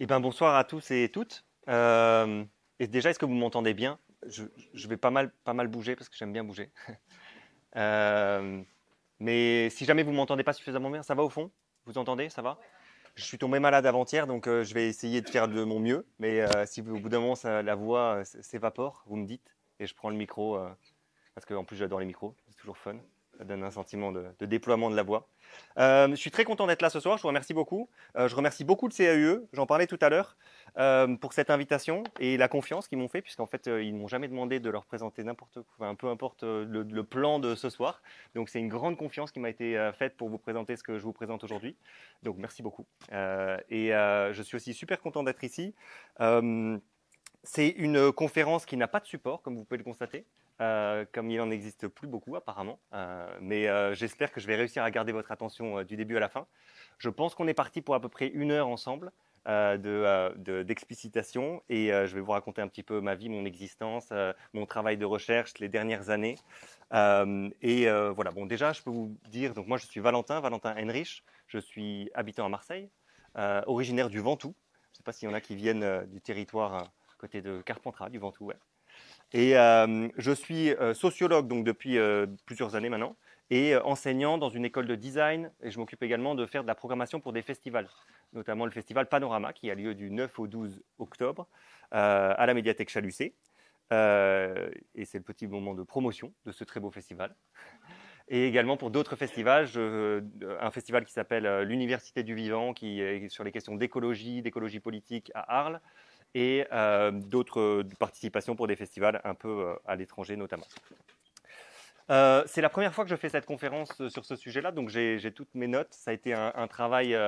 Eh ben, bonsoir à tous et toutes. Et déjà, est-ce que vous m'entendez bien? Je vais pas mal bouger parce que j'aime bien bouger. Euh, mais si jamais vous m'entendez pas suffisamment bien, ça va au fond? Vous entendez? Ça va? Je suis tombé malade avant-hier, donc je vais essayer de faire de mon mieux. Mais si au bout d'un moment la voix s'évapore, vous me dites et je prends le micro parce qu'en plus j'adore les micros, c'est toujours fun. Ça donne un sentiment de déploiement de la voix. Je suis très content d'être là ce soir, je vous remercie beaucoup. Je remercie beaucoup le CAUE, j'en parlais tout à l'heure, pour cette invitation et la confiance qu'ils m'ont fait, puisqu'en fait, ils ne m'ont jamais demandé de leur présenter n'importe quoi, enfin, peu importe le plan de ce soir. Donc c'est une grande confiance qui m'a été faite pour vous présenter ce que je vous présente aujourd'hui. Donc merci beaucoup. Je suis aussi super content d'être ici. Euh, c'est une conférence qui n'a pas de support, comme vous pouvez le constater, comme il n'en existe plus beaucoup apparemment. Mais j'espère que je vais réussir à garder votre attention du début à la fin. Je pense qu'on est parti pour à peu près 1 heure ensemble d'explicitation et je vais vous raconter un petit peu ma vie, mon existence, mon travail de recherche les dernières années. Voilà, bon déjà je peux vous dire, donc moi je suis Valentin Henrich, je suis habitant à Marseille, originaire du Ventoux. Je ne sais pas s'il y en a qui viennent du territoire côté de Carpentras, du Ventoux, ouais. Je suis sociologue donc depuis plusieurs années maintenant et enseignant dans une école de design et je m'occupe également de faire de la programmation pour des festivals, notamment le festival Panorama qui a lieu du 9 au 12 octobre à la médiathèque Chalucé. Et c'est le petit moment de promotion de ce très beau festival. Et également pour d'autres festivals, un festival qui s'appelle l'Université du Vivant, qui est sur les questions d'écologie politique à Arles, et d'autres participations pour des festivals un peu à l'étranger notamment. C'est la première fois que je fais cette conférence sur ce sujet-là, donc j'ai toutes mes notes. Ça a été un travail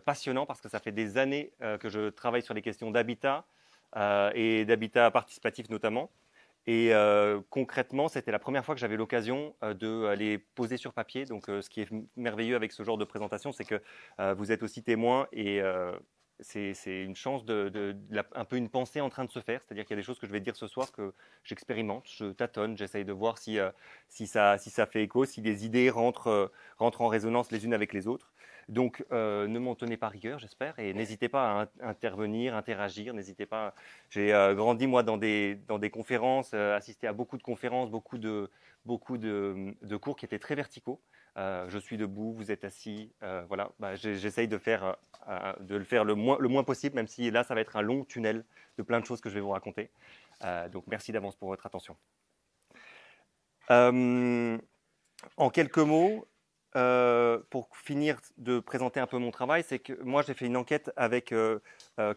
passionnant parce que ça fait des années que je travaille sur les questions d'habitat et d'habitat participatif notamment. Et concrètement, c'était la première fois que j'avais l'occasion de les poser sur papier. Donc, ce qui est merveilleux avec ce genre de présentation, c'est que vous êtes aussi témoin et c'est une chance un peu une pensée en train de se faire. C'est-à-dire qu'il y a des choses que je vais dire ce soir que j'expérimente, je tâtonne, j'essaye de voir si ça fait écho, si les idées rentrent en résonance les unes avec les autres. Donc, ne m'en tenez pas rigueur, j'espère, et n'hésitez pas à intervenir, interagir. N'hésitez pas. J'ai grandi moi dans des conférences, assisté à beaucoup de conférences, beaucoup de cours qui étaient très verticaux. Je suis debout, vous êtes assis, voilà. Bah, j'essaye de le faire le moins possible, même si là ça va être un long tunnel de plein de choses que je vais vous raconter. Donc merci d'avance pour votre attention. En quelques mots, pour finir de présenter un peu mon travail, c'est que moi j'ai fait une enquête avec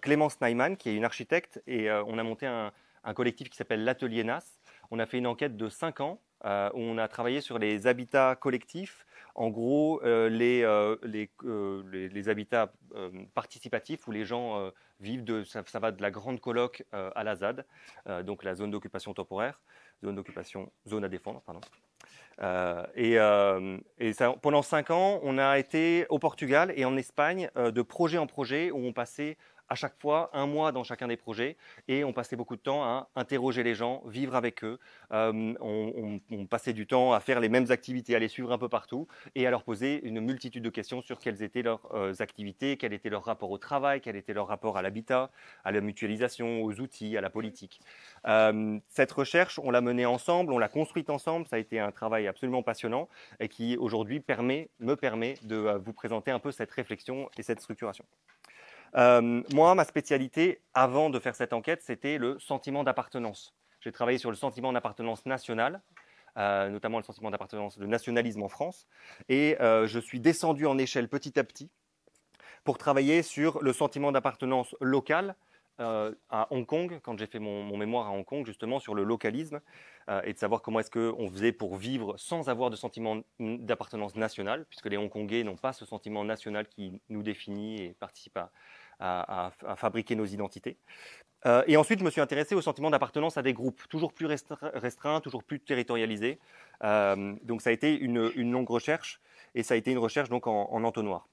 Clémence Neiman, qui est une architecte, et on a monté un collectif qui s'appelle l'Atelier NAS. On a fait une enquête de 5 ans où on a travaillé sur les habitats collectifs, en gros les habitats participatifs où les gens vivent, ça va de la grande coloc à la ZAD, donc la zone d'occupation temporaire, zone à défendre, pardon. Pendant 5 ans, on a été au Portugal et en Espagne de projet en projet où on passait à chaque fois 1 mois dans chacun des projets et on passait beaucoup de temps à interroger les gens, vivre avec eux. On passait du temps à faire les mêmes activités, à les suivre un peu partout et à leur poser une multitude de questions sur quelles étaient leurs activités, quel était leur rapport au travail, quel était leur rapport à l'habitat, à la mutualisation, aux outils, à la politique. Cette recherche, on l'a menée ensemble, on l'a construite ensemble. Ça a été un travail absolument passionnant et qui aujourd'hui me permet de vous présenter un peu cette réflexion et cette structuration. Moi, ma spécialité, avant de faire cette enquête, c'était le sentiment d'appartenance. J'ai travaillé sur le sentiment d'appartenance national, notamment le sentiment d'appartenance, le nationalisme en France. Et je suis descendu en échelle petit à petit pour travailler sur le sentiment d'appartenance local à Hong Kong, quand j'ai fait mon mémoire à Hong Kong, justement, sur le localisme, et de savoir comment est-ce qu'on faisait pour vivre sans avoir de sentiment d'appartenance nationale, puisque les Hongkongais n'ont pas ce sentiment national qui nous définit et participe à fabriquer nos identités. Et ensuite, je me suis intéressé au sentiment d'appartenance à des groupes, toujours plus restreints, toujours plus territorialisés. Donc ça a été une longue recherche, et ça a été une recherche donc en entonnoir.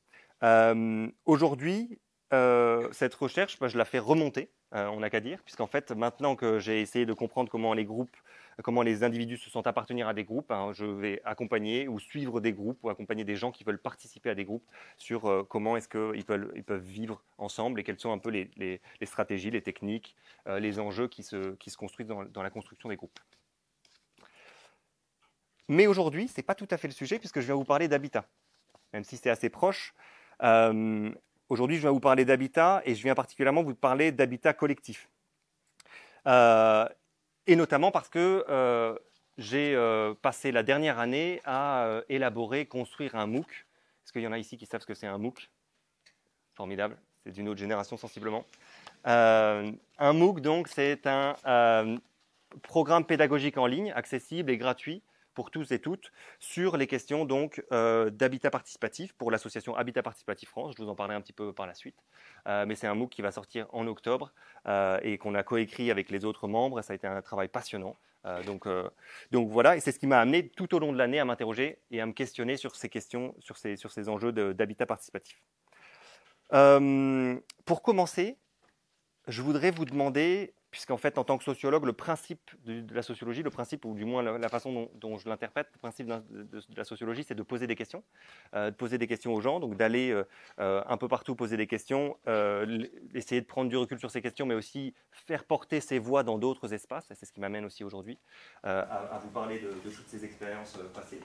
Aujourd'hui, cette recherche, je la fais remonter, on n'a qu'à dire, puisqu'en fait, maintenant que j'ai essayé de comprendre comment les groupes comment les individus se sentent appartenir à des groupes. Hein. Je vais accompagner ou suivre des groupes ou accompagner des gens qui veulent participer à des groupes sur comment est-ce qu'ils peuvent vivre ensemble et quelles sont un peu les stratégies, les techniques, les enjeux qui se construisent dans la construction des groupes. Mais aujourd'hui, ce n'est pas tout à fait le sujet puisque je vais vous parler d'habitat, même si c'est assez proche. Aujourd'hui, je vais vous parler d'habitat et je viens particulièrement vous parler d'habitat collectif. Et notamment parce que j'ai passé la dernière année à élaborer, construire un MOOC. Est-ce qu'il y en a ici qui savent ce que c'est un MOOC? Formidable, c'est d'une autre génération sensiblement. Un MOOC, donc, c'est un programme pédagogique en ligne, accessible et gratuit pour tous et toutes, sur les questions donc d'habitat participatif pour l'association Habitat Participatif France. Je vous en parlerai un petit peu par la suite. Mais c'est un MOOC qui va sortir en octobre et qu'on a coécrit avec les autres membres. Ça a été un travail passionnant. Donc voilà, et c'est ce qui m'a amené tout au long de l'année à m'interroger et à me questionner sur ces questions, sur ces enjeux d'habitat participatif. Pour commencer, je voudrais vous demander, puisqu'en fait, en tant que sociologue, le principe de la sociologie, le principe, ou du moins la façon dont je l'interprète, le principe de la sociologie, c'est de poser des questions aux gens, donc d'aller un peu partout poser des questions, essayer de prendre du recul sur ces questions, mais aussi faire porter ces voix dans d'autres espaces, et c'est ce qui m'amène aussi aujourd'hui à vous parler de toutes ces expériences passées.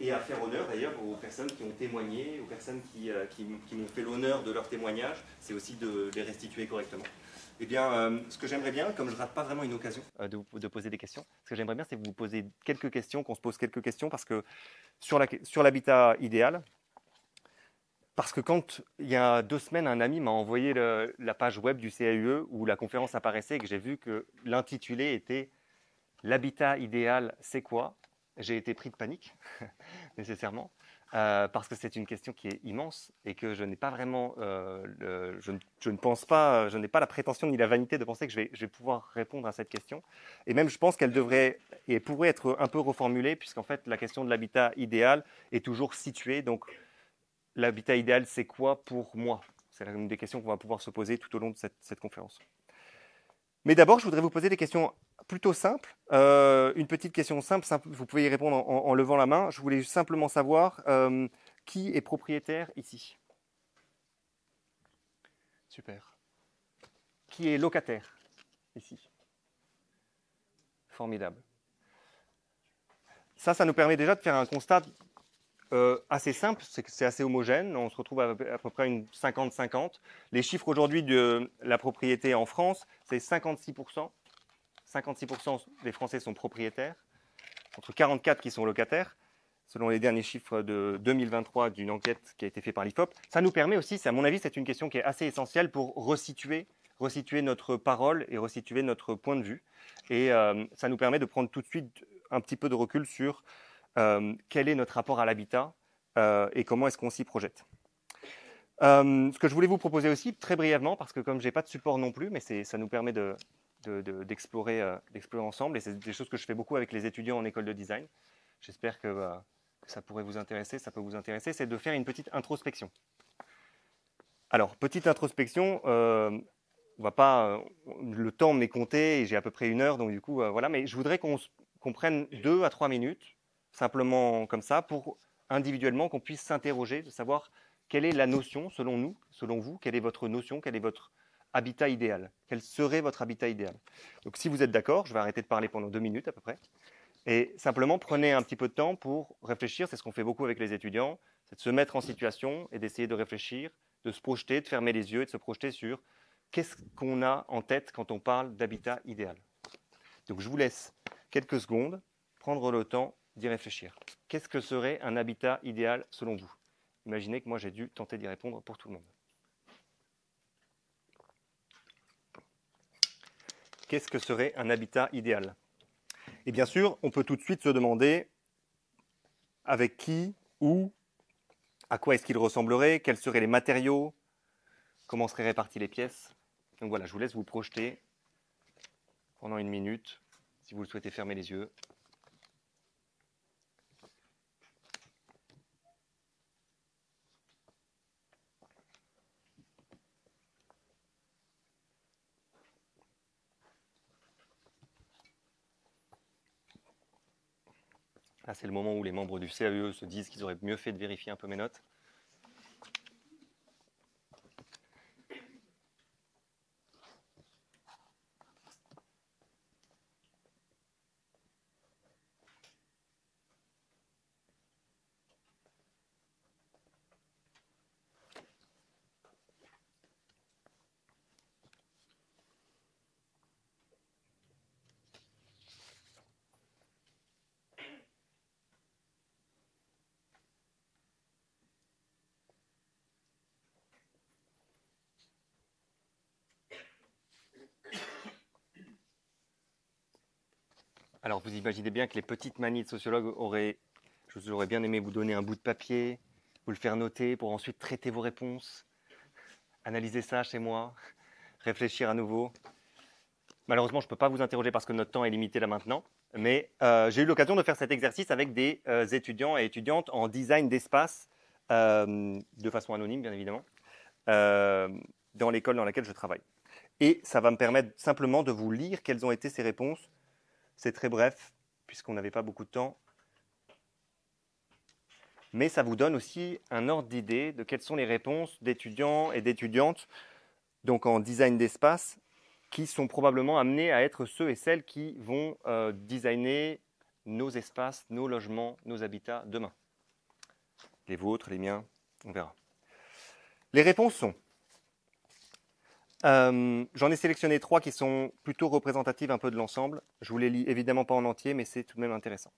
Et à faire honneur d'ailleurs aux personnes qui ont témoigné, aux personnes qui m'ont fait l'honneur de leur témoignage, c'est aussi de les restituer correctement. Eh bien, ce que j'aimerais bien, comme je ne rate pas vraiment une occasion de poser des questions, ce que j'aimerais bien, c'est vous poser quelques questions, qu'on se pose quelques questions, parce que sur l'habitat idéal, parce que quand, il y a 2 semaines, un ami m'a envoyé la page web du CAUE où la conférence apparaissait et que j'ai vu que l'intitulé était « L'habitat idéal, c'est quoi ?» J'ai été pris de panique, nécessairement, parce que c'est une question qui est immense et que je n'ai pas vraiment, je ne pense pas, je n'ai pas la prétention ni la vanité de penser que je vais pouvoir répondre à cette question. Et même, je pense qu'elle devrait et pourrait être un peu reformulée, puisqu'en fait, la question de l'habitat idéal est toujours située. Donc, l'habitat idéal, c'est quoi pour moi? C'est une des questions qu'on va pouvoir se poser tout au long de cette conférence. Mais d'abord, je voudrais vous poser des questions plutôt simples. Une petite question simple, vous pouvez y répondre en levant la main. Je voulais simplement savoir qui est propriétaire ici. Super. Qui est locataire ici? Formidable. Ça nous permet déjà de faire un constat assez simple, c'est que c'est assez homogène. On se retrouve à peu près une 50-50. Les chiffres aujourd'hui de la propriété en France, c'est 56%. 56% des Français sont propriétaires, contre 44% qui sont locataires, selon les derniers chiffres de 2023 d'une enquête qui a été faite par l'IFOP. Ça nous permet aussi, à mon avis, c'est une question qui est assez essentielle pour resituer notre parole et resituer notre point de vue. Et ça nous permet de prendre tout de suite un petit peu de recul sur quel est notre rapport à l'habitat et comment est-ce qu'on s'y projette. Ce que je voulais vous proposer aussi, très brièvement, parce que comme je n'ai pas de support non plus, mais ça nous permet d'explorer ensemble, et c'est des choses que je fais beaucoup avec les étudiants en école de design. J'espère que ça pourrait vous intéresser, ça peut vous intéresser, c'est de faire une petite introspection. Alors, petite introspection, on va pas, le temps m'est compté, et j'ai à peu près 1 heure, donc du coup, voilà, mais je voudrais qu'on prenne 2 à 3 minutes, simplement comme ça, pour individuellement qu'on puisse s'interroger, de savoir quelle est la notion, selon nous, selon vous, quelle est votre notion, quel est votre habitat idéal. Quel serait votre habitat idéal? Donc si vous êtes d'accord, je vais arrêter de parler pendant 2 minutes à peu près. Et simplement prenez un petit peu de temps pour réfléchir, c'est ce qu'on fait beaucoup avec les étudiants, c'est de se mettre en situation et d'essayer de réfléchir, de se projeter, de fermer les yeux et de se projeter sur qu'est-ce qu'on a en tête quand on parle d'habitat idéal. Donc je vous laisse quelques secondes prendre le temps d'y réfléchir. Qu'est-ce que serait un habitat idéal selon vous? Imaginez que moi j'ai dû tenter d'y répondre pour tout le monde. Qu'est-ce que serait un habitat idéal? Et bien sûr, on peut tout de suite se demander avec qui, où, à quoi est-ce qu'il ressemblerait, quels seraient les matériaux, comment seraient réparties les pièces. Donc voilà, je vous laisse vous projeter pendant 1 minute, si vous le souhaitez fermer les yeux. Là, c'est le moment où les membres du CAUE se disent qu'ils auraient mieux fait de vérifier un peu mes notes. Alors, vous imaginez bien que les petites manies de sociologue j'aurais bien aimé vous donner un bout de papier, vous le faire noter pour ensuite traiter vos réponses, analyser ça chez moi, réfléchir à nouveau. Malheureusement, je ne peux pas vous interroger parce que notre temps est limité là maintenant, mais j'ai eu l'occasion de faire cet exercice avec des étudiants et étudiantes en design d'espace, de façon anonyme bien évidemment, dans l'école dans laquelle je travaille. Et ça va me permettre simplement de vous lire quelles ont été ces réponses. C'est très bref, puisqu'on n'avait pas beaucoup de temps. Mais ça vous donne aussi un ordre d'idée de quelles sont les réponses d'étudiants et d'étudiantes, donc en design d'espace, qui sont probablement amenés à être ceux et celles qui vont designer nos espaces, nos logements, nos habitats demain. Les vôtres, les miens, on verra. Les réponses sont... j'en ai sélectionné 3 qui sont plutôt représentatives un peu de l'ensemble. Je vous les lis évidemment pas en entier, mais c'est tout de même intéressant.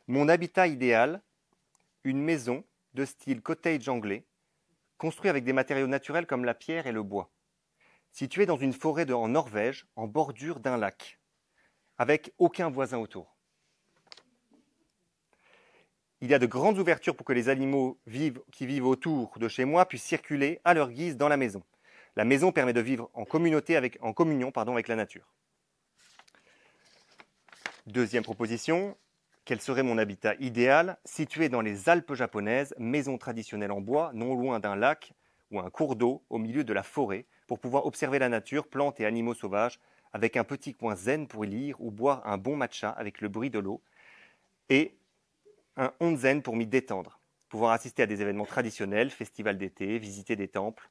Mon habitat idéal, une maison de style cottage anglais, construit avec des matériaux naturels comme la pierre et le bois, situé dans une forêt en Norvège, en bordure d'un lac, avec aucun voisin autour. Il y a de grandes ouvertures pour que les animaux qui vivent autour de chez moi puissent circuler à leur guise dans la maison. La maison permet de vivre en communion avec la nature. Deuxième proposition, quel serait mon habitat idéal? Situé dans les Alpes japonaises, maison traditionnelle en bois, non loin d'un lac ou un cours d'eau, au milieu de la forêt, pour pouvoir observer la nature, plantes et animaux sauvages, avec un petit coin zen pour y lire ou boire un bon matcha avec le bruit de l'eau, et un onsen pour m'y détendre, pouvoir assister à des événements traditionnels, festivals d'été, visiter des temples,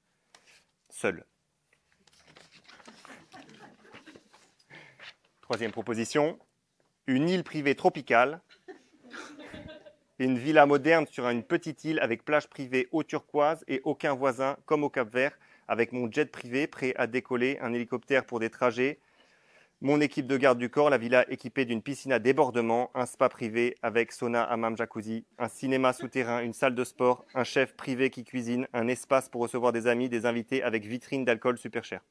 seul. Troisième proposition, une île privée tropicale, une villa moderne sur une petite île avec plage privée eau turquoise et aucun voisin comme au Cap-Vert, avec mon jet privé prêt à décoller, un hélicoptère pour des trajets, mon équipe de garde du corps, la villa équipée d'une piscine à débordement, un spa privé avec sauna, hammam, jacuzzi, un cinéma souterrain, une salle de sport, un chef privé qui cuisine, un espace pour recevoir des amis, des invités avec vitrine d'alcool super cher.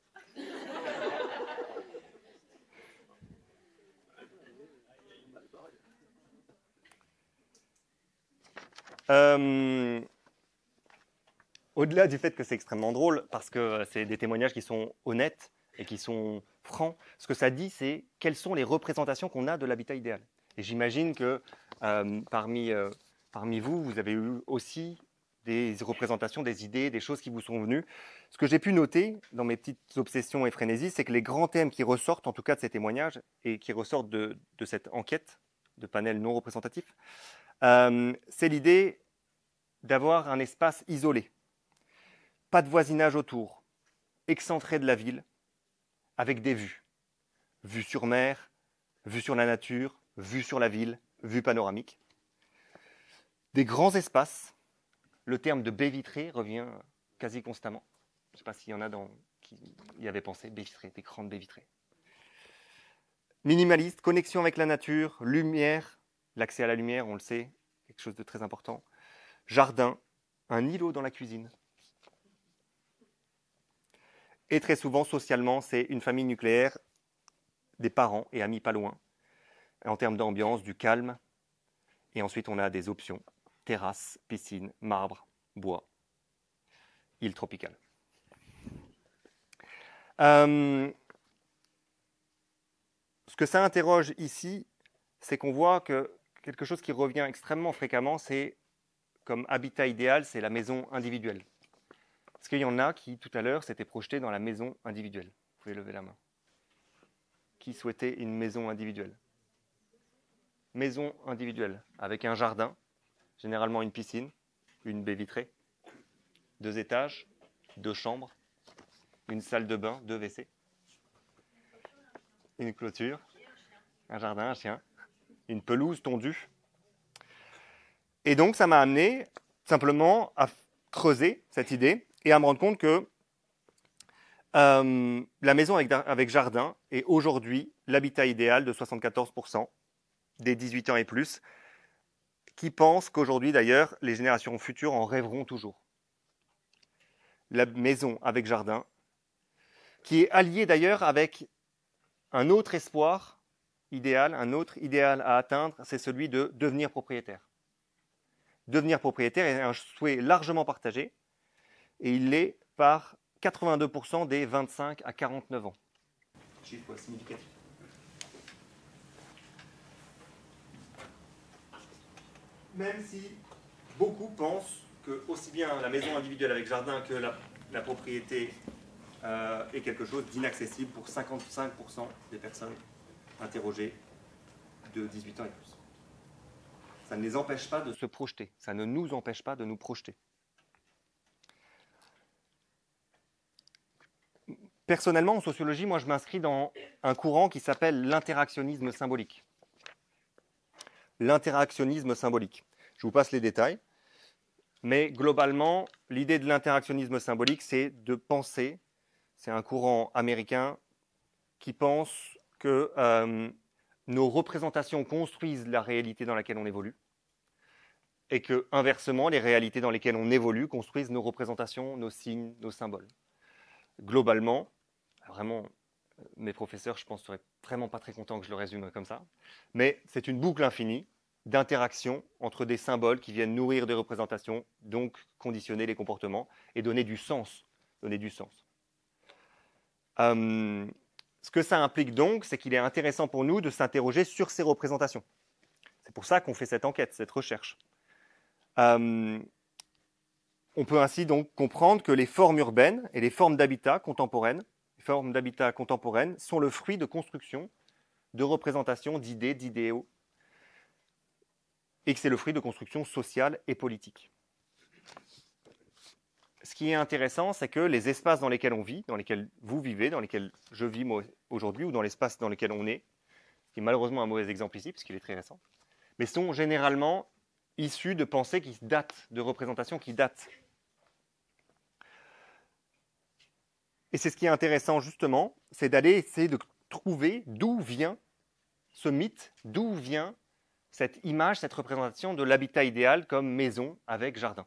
Au-delà du fait que c'est extrêmement drôle, parce que c'est des témoignages qui sont honnêtes et qui sont francs, ce que ça dit, c'est quelles sont les représentations qu'on a de l'habitat idéal. Et j'imagine que parmi vous, vous avez eu aussi des représentations, des idées, des choses qui vous sont venues. Ce que j'ai pu noter dans mes petites obsessions et frénésies, c'est que les grands thèmes qui ressortent, en tout cas de ces témoignages, et qui ressortent de cette enquête de panel non représentatif, c'est l'idée d'avoir un espace isolé. Pas de voisinage autour, excentré de la ville, avec des vues. Vue sur mer, vue sur la nature, vue sur la ville, vue panoramique. Des grands espaces. Le terme de baie vitrée revient quasi constamment. Je ne sais pas s'il y en a qui y avaient pensé, baie vitrée, des grandes baies vitrées. Minimaliste, connexion avec la nature, lumière, l'accès à la lumière, on le sait, quelque chose de très important. Jardin, un îlot dans la cuisine. Et très souvent, socialement, c'est une famille nucléaire, des parents et amis pas loin. En termes d'ambiance, du calme. Et ensuite, on a des options. Terrasse, piscine, marbre, bois, île tropicale. Ce que ça interroge ici, c'est qu'on voit que quelque chose qui revient extrêmement fréquemment, c'est comme habitat idéal, c'est la maison individuelle. Est-ce qu'il y en a qui, tout à l'heure, s'étaient projetés dans la maison individuelle? Vous pouvez lever la main. Qui souhaitait une maison individuelle? maison individuelle avec un jardin, généralement une piscine, une baie vitrée, 2 étages, 2 chambres, une salle de bain, 2 WC, une clôture, un jardin, un chien, une pelouse tondue. Et donc, ça m'a amené simplement à creuser cette idée et à me rendre compte que la maison avec jardin est aujourd'hui l'habitat idéal de 74% des 18 ans et plus, qui pensent qu'aujourd'hui, d'ailleurs, les générations futures en rêveront toujours. La maison avec jardin, qui est alliée d'ailleurs avec un autre espoir idéal, un autre idéal à atteindre, c'est celui de devenir propriétaire. Devenir propriétaire est un souhait largement partagé, et il l'est par 82% des 25 à 49 ans. Chiffre significatif. Même si beaucoup pensent que aussi bien la maison individuelle avec jardin que la propriété est quelque chose d'inaccessible pour 55% des personnes interrogées de 18 ans et plus. Ça ne les empêche pas de se projeter, ça ne nous empêche pas de nous projeter. Personnellement, en sociologie, moi je m'inscris dans un courant qui s'appelle l'interactionnisme symbolique. L'interactionnisme symbolique. Je vous passe les détails. Mais globalement, l'idée de l'interactionnisme symbolique, c'est de penser, c'est un courant américain qui pense que nos représentations construisent la réalité dans laquelle on évolue et que, inversement, les réalités dans lesquelles on évolue construisent nos représentations, nos signes, nos symboles. Globalement, vraiment, mes professeurs, je pense, seraient vraiment pas très contents que je le résume comme ça, mais c'est une boucle infinie d'interaction entre des symboles qui viennent nourrir des représentations, donc conditionner les comportements et donner du sens. Ce que ça implique donc, c'est qu'il est intéressant pour nous de s'interroger sur ces représentations. C'est pour ça qu'on fait cette enquête, cette recherche. On peut ainsi donc comprendre que les formes urbaines et les formes d'habitat contemporaines sont le fruit de constructions, de représentations, d'idées, d'idéaux, et que c'est le fruit de constructions sociales et politiques. Ce qui est intéressant, c'est que les espaces dans lesquels on vit, dans lesquels vous vivez, dans lesquels je vis moi aujourd'hui, ou dans l'espace dans lequel on est, ce qui est malheureusement un mauvais exemple ici, puisqu'il est très récent, mais sont généralement issus de pensées qui datent, de représentations qui datent. Et c'est ce qui est intéressant justement, c'est d'aller essayer de trouver d'où vient ce mythe, d'où vient cette image, cette représentation de l'habitat idéal comme maison avec jardin.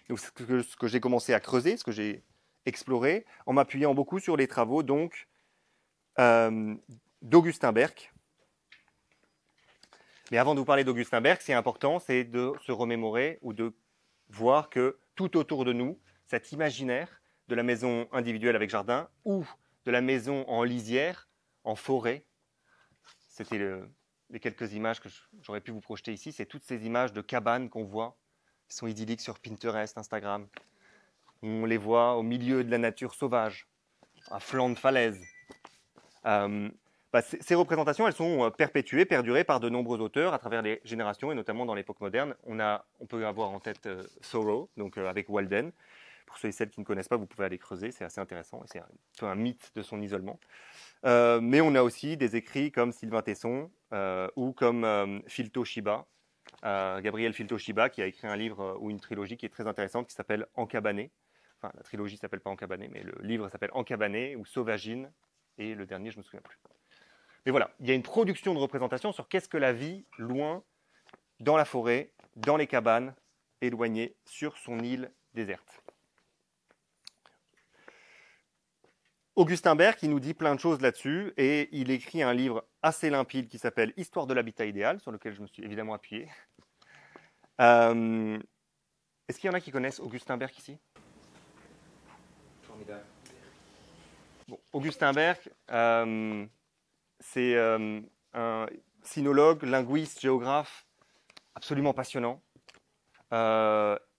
Donc, ce que j'ai commencé à creuser, ce que j'ai exploré, en m'appuyant beaucoup sur les travaux donc d'Augustin Berck. Mais avant de vous parler d'Augustin Berck, c'est important, c'est de se remémorer ou de voir que tout autour de nous, cet imaginaire de la maison individuelle avec jardin ou de la maison en lisière, en forêt, c'était les quelques images que j'aurais pu vous projeter ici, c'est toutes ces images de cabanes qu'on voit, qui sont idylliques sur Pinterest, Instagram. On les voit au milieu de la nature sauvage, à flanc de falaise. Ces représentations, elles sont perpétuées, perdurées par de nombreux auteurs à travers les générations, et notamment dans l'époque moderne. On peut avoir en tête Thoreau, donc avec Walden. Pour ceux et celles qui ne connaissent pas, vous pouvez aller creuser, c'est assez intéressant, et c'est un peu un mythe de son isolement. Mais on a aussi des écrits comme Sylvain Tesson ou comme Phil Toshiba, Gabriel Phil Toshiba, qui a écrit un livre ou une trilogie qui est très intéressante, qui s'appelle Encabané. Enfin, la trilogie ne s'appelle pas Encabané, mais le livre s'appelle Encabané ou Sauvagine, et le dernier, je ne me souviens plus. Mais voilà, il y a une production de représentation sur qu'est-ce que la vie loin, dans la forêt, dans les cabanes, éloignées, sur son île déserte. Augustin Berck, il nous dit plein de choses là-dessus, et il écrit un livre assez limpide qui s'appelle « Histoire de l'habitat idéal », sur lequel je me suis évidemment appuyé. Est-ce qu'il y en a qui connaissent Augustin Berck ici? Formidable. Bon, Augustin Berck, c'est un sinologue, linguiste, géographe, absolument passionnant,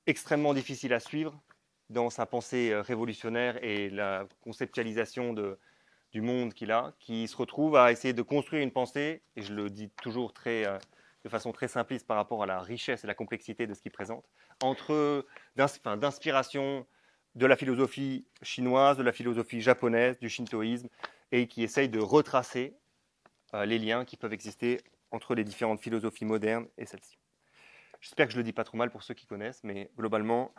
extrêmement difficile à suivre dans sa pensée révolutionnaire et la conceptualisation du monde qu'il a, qui se retrouve à essayer de construire une pensée, et je le dis toujours très de façon très simpliste par rapport à la richesse et la complexité de ce qu'il présente, d'inspiration de la philosophie chinoise, de la philosophie japonaise, du shintoïsme, et qui essaye de retracer les liens qui peuvent exister entre les différentes philosophies modernes et celle-ci. J'espère que je ne le dis pas trop mal pour ceux qui connaissent, mais globalement,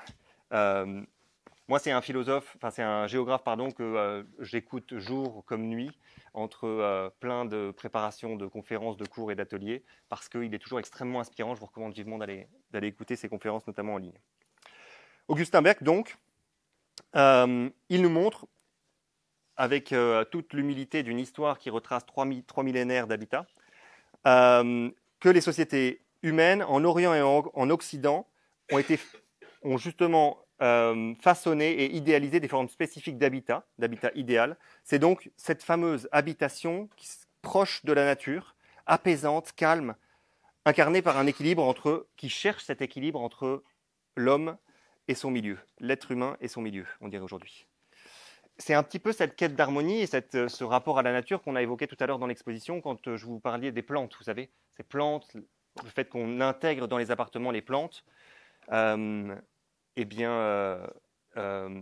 moi c'est un géographe que j'écoute jour comme nuit, entre plein de préparations de conférences, de cours et d'ateliers, parce qu'il est toujours extrêmement inspirant. Je vous recommande vivement d'aller écouter ses conférences, notamment en ligne. Augustin Berg, donc, il nous montre, avec toute l'humilité d'une histoire qui retrace 3 millénaires d'habitat, que les sociétés humaines, en Orient et en Occident, ont justement façonné et idéalisé des formes spécifiques d'habitat idéal. C'est donc cette fameuse habitation proche de la nature, apaisante, calme, incarnée par un équilibre qui cherche cet équilibre entre l'homme et son milieu, l'être humain et son milieu, on dirait aujourd'hui. C'est un petit peu cette quête d'harmonie et ce rapport à la nature qu'on a évoqué tout à l'heure dans l'exposition quand je vous parlais des plantes, vous savez, ces plantes, le fait qu'on intègre dans les appartements les plantes,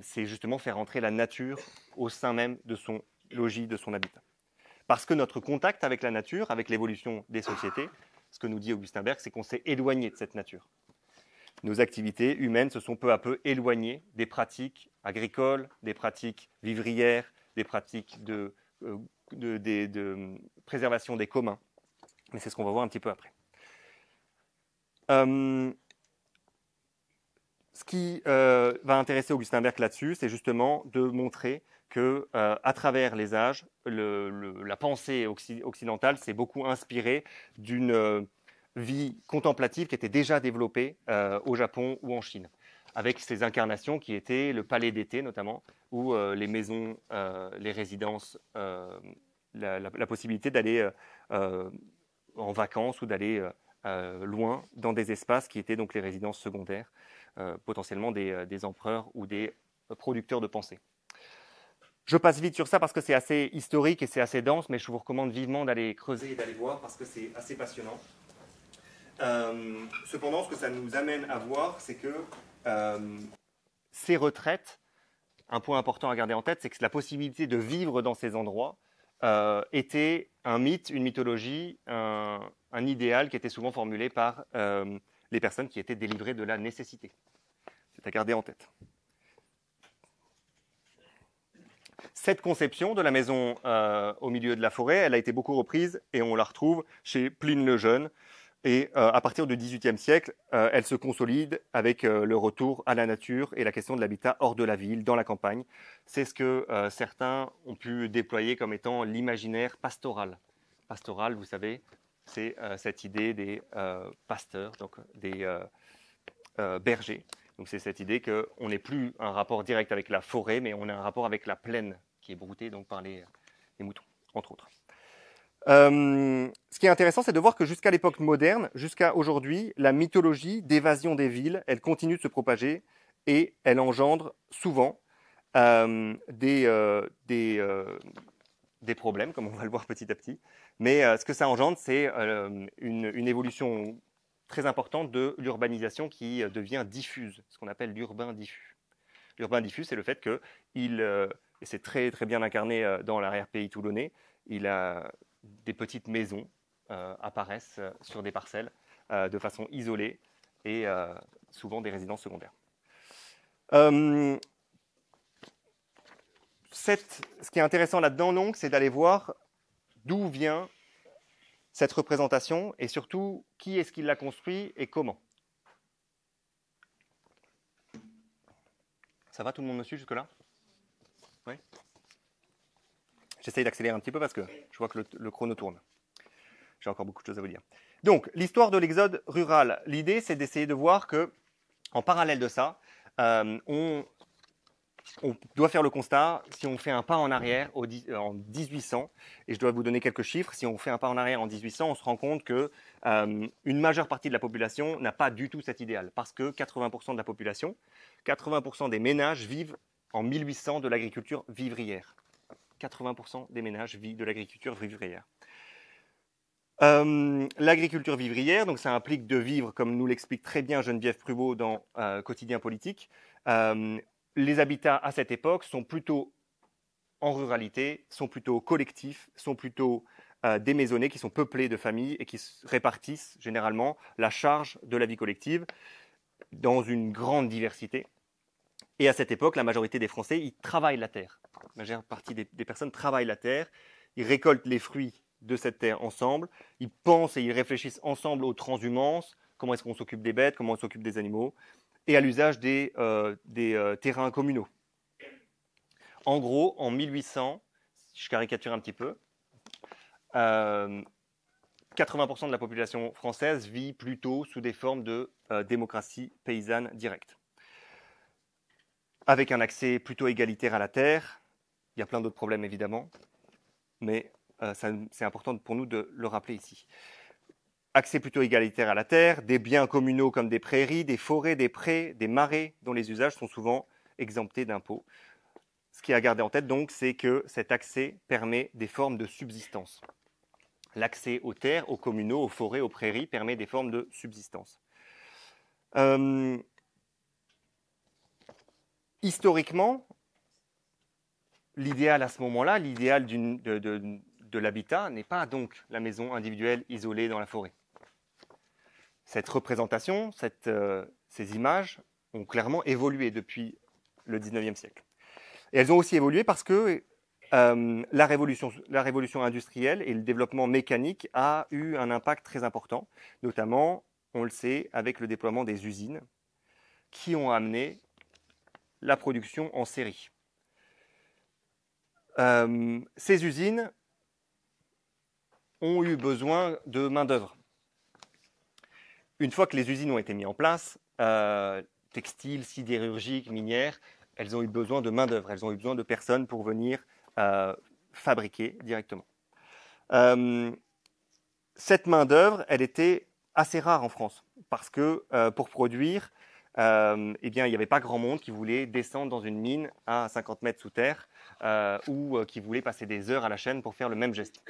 c'est justement faire entrer la nature au sein même de son logis, de son habitat. Parce que notre contact avec la nature, avec l'évolution des sociétés, ce que nous dit Augustin Berg, c'est qu'on s'est éloigné de cette nature. Nos activités humaines se sont peu à peu éloignées des pratiques agricoles, des pratiques vivrières, des pratiques de préservation des communs. Mais c'est ce qu'on va voir un petit peu après. Ce qui va intéresser Augustin Berg là-dessus, c'est justement de montrer que, à travers les âges, la pensée occidentale s'est beaucoup inspirée d'une vie contemplative qui était déjà développée au Japon ou en Chine, avec ces incarnations qui étaient le palais d'été notamment, ou les maisons, les résidences, la possibilité d'aller en vacances ou d'aller loin dans des espaces qui étaient donc les résidences secondaires, potentiellement des empereurs ou des producteurs de pensée. Je passe vite sur ça parce que c'est assez historique et c'est assez dense, mais je vous recommande vivement d'aller creuser et d'aller voir parce que c'est assez passionnant. Cependant, ce que ça nous amène à voir, c'est que ces retraites, un point important à garder en tête, c'est que la possibilité de vivre dans ces endroits était un mythe, une mythologie, un idéal qui était souvent formulé par les personnes qui étaient délivrées de la nécessité. C'est à garder en tête. Cette conception de la maison au milieu de la forêt, elle a été beaucoup reprise et on la retrouve chez Pline le Jeune. Et à partir du XVIIIe siècle, elle se consolide avec le retour à la nature et la question de l'habitat hors de la ville, dans la campagne. C'est ce que certains ont pu déployer comme étant l'imaginaire pastoral. Pastoral, vous savez, c'est cette idée des pasteurs, donc des bergers. Donc c'est cette idée qu'on n'est plus un rapport direct avec la forêt, mais on a un rapport avec la plaine qui est broutée donc, par les moutons, entre autres. Ce qui est intéressant, c'est de voir que jusqu'à l'époque moderne, jusqu'à aujourd'hui, la mythologie d'évasion des villes, elle continue de se propager et elle engendre souvent des problèmes, comme on va le voir petit à petit. Mais ce que ça engendre, c'est une évolution très importante de l'urbanisation qui devient diffuse, ce qu'on appelle l'urbain diffus. L'urbain diffus, c'est le fait que, et c'est très, très bien incarné dans l'arrière-pays toulonnais, des petites maisons apparaissent sur des parcelles de façon isolée et souvent des résidences secondaires. Ce qui est intéressant là-dedans, donc, c'est d'aller voir d'où vient cette représentation et surtout qui est-ce qui l'a construit et comment. Ça va, tout le monde me suit jusque-là? Oui. J'essaye d'accélérer un petit peu parce que je vois que le chrono tourne. J'ai encore beaucoup de choses à vous dire. Donc, l'histoire de l'exode rural. L'idée, c'est d'essayer de voir que, en parallèle de ça, on doit faire le constat, si on fait un pas en arrière en 1800, et je dois vous donner quelques chiffres, si on fait un pas en arrière en 1800, on se rend compte que une majeure partie de la population n'a pas du tout cet idéal, parce que 80% de la population, 80% des ménages vivent en 1800 de l'agriculture vivrière. 80% des ménages vivent de l'agriculture vivrière. L'agriculture vivrière, donc ça implique de vivre, comme nous l'explique très bien Geneviève Prubot dans Quotidien politique. Les habitats à cette époque sont plutôt en ruralité, sont plutôt collectifs, sont plutôt démaisonnés, qui sont peuplés de familles et qui répartissent généralement la charge de la vie collective dans une grande diversité. Et à cette époque, la majorité des Français, ils travaillent la terre. La majeure partie des personnes travaillent la terre, ils récoltent les fruits de cette terre ensemble, ils pensent et ils réfléchissent ensemble aux transhumances, comment est-ce qu'on s'occupe des bêtes, comment on s'occupe des animaux, et à l'usage des terrains communaux. En gros, en 1800, je caricature un petit peu, 80% de la population française vit plutôt sous des formes de démocratie paysanne directe, avec un accès plutôt égalitaire à la terre. Il y a plein d'autres problèmes évidemment, mais c'est important pour nous de le rappeler ici. Accès plutôt égalitaire à la terre, des biens communaux comme des prairies, des forêts, des prés, des marais, dont les usages sont souvent exemptés d'impôts. Ce qui est à garder en tête donc, c'est que cet accès permet des formes de subsistance. L'accès aux terres, aux communaux, aux forêts, aux prairies permet des formes de subsistance. Historiquement, l'idéal à ce moment-là, l'idéal de l'habitat n'est pas donc la maison individuelle isolée dans la forêt. Cette représentation, ces images ont clairement évolué depuis le 19e siècle. Et elles ont aussi évolué parce que la révolution industrielle et le développement mécanique a eu un impact très important, notamment, on le sait, avec le déploiement des usines qui ont amené la production en série. Ces usines ont eu besoin de main-d'œuvre. Une fois que les usines ont été mises en place, textiles, sidérurgiques, minières, elles ont eu besoin de main-d'œuvre, elles ont eu besoin de personnes pour venir fabriquer directement. Cette main-d'œuvre, elle était assez rare en France, parce que pour produire, eh bien, il n'y avait pas grand monde qui voulait descendre dans une mine à 50 mètres sous terre ou qui voulait passer des heures à la chaîne pour faire le même geste.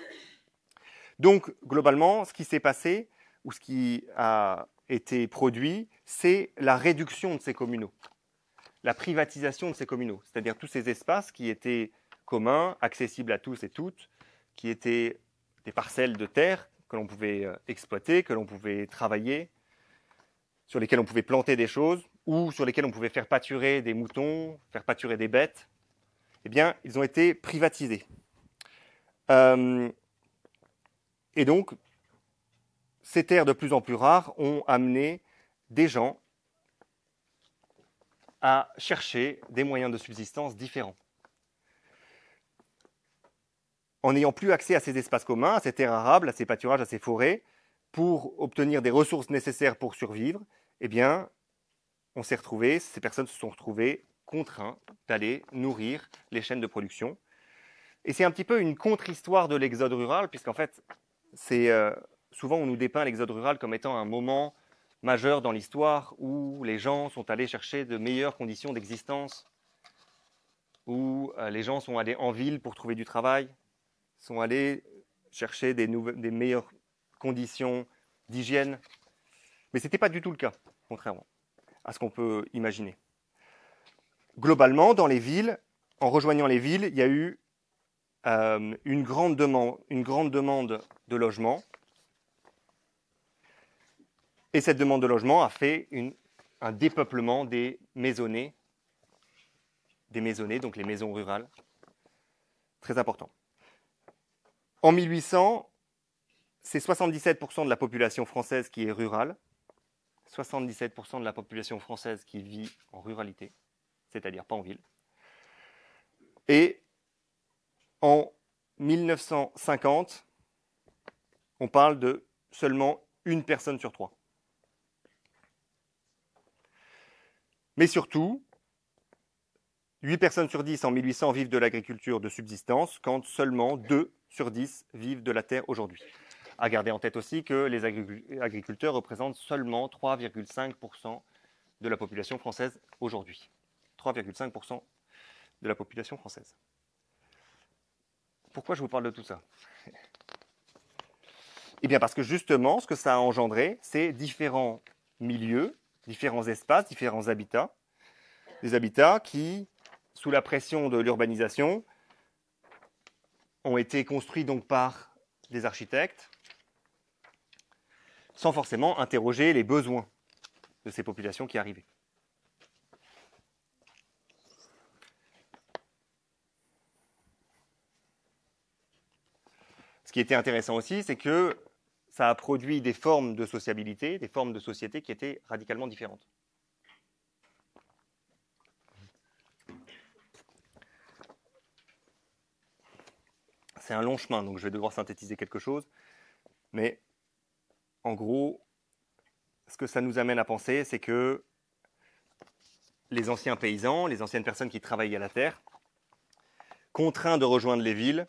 Donc, globalement, ce qui s'est passé, ou ce qui a été produit, c'est la réduction de ces communaux, la privatisation de ces communaux, c'est-à-dire tous ces espaces qui étaient communs, accessibles à tous et toutes, qui étaient des parcelles de terre que l'on pouvait exploiter, que l'on pouvait travailler, sur lesquels on pouvait planter des choses, ou sur lesquels on pouvait faire pâturer des moutons, faire pâturer des bêtes, eh bien, ils ont été privatisés. Et donc, ces terres de plus en plus rares ont amené des gens à chercher des moyens de subsistance différents. En n'ayant plus accès à ces espaces communs, à ces terres arables, à ces pâturages, à ces forêts, pour obtenir des ressources nécessaires pour survivre, eh bien, ces personnes se sont retrouvées contraintes d'aller nourrir les chaînes de production. Et c'est un petit peu une contre-histoire de l'exode rural, puisqu'en fait, souvent on nous dépeint l'exode rural comme étant un moment majeur dans l'histoire où les gens sont allés chercher de meilleures conditions d'existence, où les gens sont allés en ville pour trouver du travail, sont allés chercher des meilleures conditions d'hygiène. Mais ce n'était pas du tout le cas, contrairement à ce qu'on peut imaginer. Globalement, dans les villes, en rejoignant les villes, il y a eu une grande demande de logement. Et cette demande de logement a fait un dépeuplement des maisonnées, donc les maisons rurales, très important. En 1800, c'est 77% de la population française qui est rurale, 77% de la population française qui vit en ruralité, c'est-à-dire pas en ville. Et en 1950, on parle de seulement une personne sur 3. Mais surtout, 8 personnes sur 10 en 1800 vivent de l'agriculture de subsistance, quand seulement 2 sur 10 vivent de la terre aujourd'hui. À garder en tête aussi que les agriculteurs représentent seulement 3,5% de la population française aujourd'hui. 3,5% de la population française. Pourquoi je vous parle de tout ça ? Eh bien parce que justement, ce que ça a engendré, c'est différents milieux, différents espaces, différents habitats. Des habitats qui, sous la pression de l'urbanisation, ont été construits donc par des architectes, sans forcément interroger les besoins de ces populations qui arrivaient. Ce qui était intéressant aussi, c'est que ça a produit des formes de sociabilité, des formes de société qui étaient radicalement différentes. C'est un long chemin, donc je vais devoir synthétiser quelque chose. Mais en gros, ce que ça nous amène à penser, c'est que les anciens paysans, les anciennes personnes qui travaillaient à la terre, contraints de rejoindre les villes,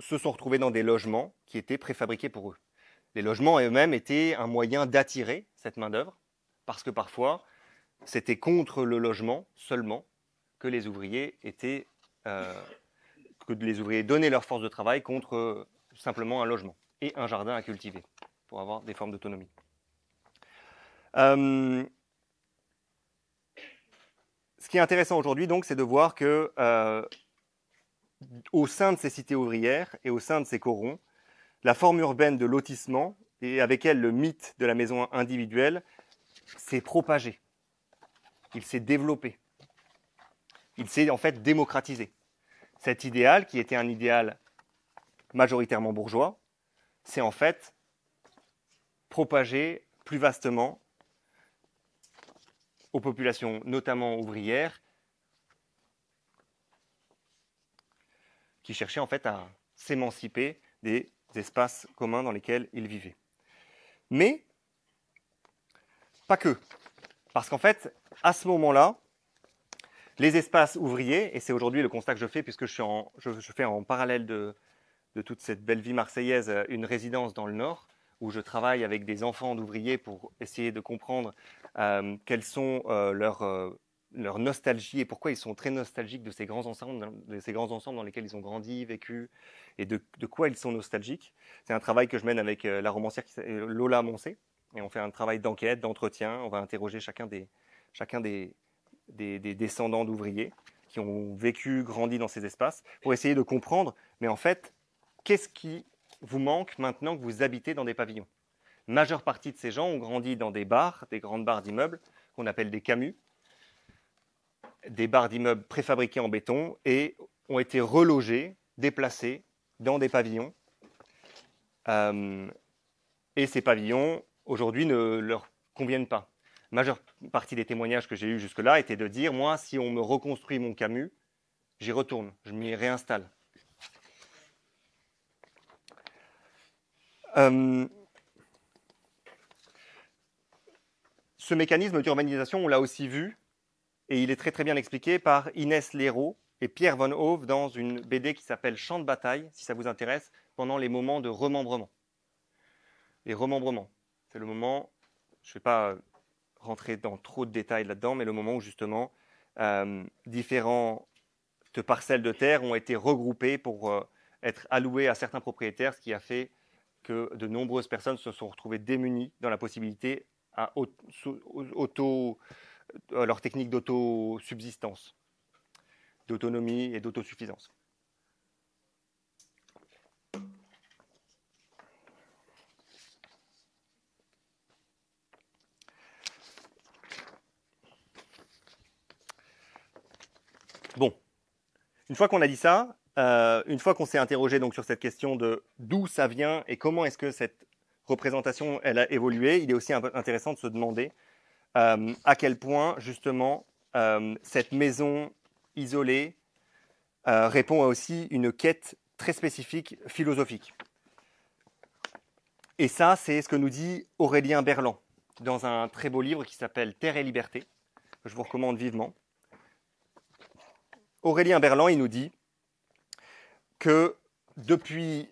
se sont retrouvés dans des logements qui étaient préfabriqués pour eux. Les logements eux-mêmes étaient un moyen d'attirer cette main-d'œuvre, parce que parfois, c'était contre le logement seulement que les ouvriers donnaient leur force de travail contre simplement un logement et un jardin à cultiver pour avoir des formes d'autonomie. Ce qui est intéressant aujourd'hui, donc, c'est de voir que au sein de ces cités ouvrières et au sein de ces corons, la forme urbaine de lotissement et avec elle le mythe de la maison individuelle s'est propagé. Il s'est développé. Il s'est en fait démocratisé. Cet idéal, qui était un idéal majoritairement bourgeois, s'est en fait propagé plus vastement aux populations, notamment ouvrières, qui cherchaient en fait à s'émanciper des espaces communs dans lesquels ils vivaient. Mais pas que. Parce qu'en fait, à ce moment-là, les espaces ouvriers, et c'est aujourd'hui le constat que je fais, puisque je fais en parallèle de toute cette belle vie marseillaise une résidence dans le Nord, où je travaille avec des enfants d'ouvriers pour essayer de comprendre quelles sont leur nostalgie et pourquoi ils sont très nostalgiques de ces grands ensembles dans lesquels ils ont grandi, vécu, et de quoi ils sont nostalgiques. C'est un travail que je mène avec la romancière Lola Moncé, et on fait un travail d'enquête, d'entretien. On va interroger chacun des descendants d'ouvriers qui ont vécu, grandi dans ces espaces, pour essayer de comprendre, mais en fait, qu'est-ce qui vous manque maintenant que vous habitez dans des pavillons? La majeure partie de ces gens ont grandi dans des bars, des grandes barres d'immeubles, qu'on appelle des camus, des barres d'immeubles préfabriquées en béton, et ont été relogés, déplacés dans des pavillons. Et ces pavillons, aujourd'hui, ne leur conviennent pas. La majeure partie des témoignages que j'ai eus jusque-là étaient de dire, moi, si on me reconstruit mon camus, j'y retourne, je m'y réinstalle. Ce mécanisme d'urbanisation, on l'a aussi vu, et il est très très bien expliqué par Inès Léraud et Pierre Von Hove dans une BD qui s'appelle Champ de bataille, si ça vous intéresse, pendant les moments de remembrement. Les remembrements, c'est le moment, je ne vais pas rentrer dans trop de détails là-dedans, mais le moment où justement différentes parcelles de terre ont été regroupées pour être allouées à certains propriétaires, ce qui a fait que de nombreuses personnes se sont retrouvées démunies dans la possibilité à leur technique d'autosubsistance, d'autonomie et d'autosuffisance. Bon, une fois qu'on a dit ça, une fois qu'on s'est interrogé donc sur cette question de d'où ça vient et comment est-ce que cette représentation elle a évolué, il est aussi intéressant de se demander à quel point justement cette maison isolée répond à aussi une quête très spécifique philosophique. Et ça, c'est ce que nous dit Aurélien Berland dans un très beau livre qui s'appelle Terre et Liberté, que je vous recommande vivement. Aurélien Berland, il nous dit que depuis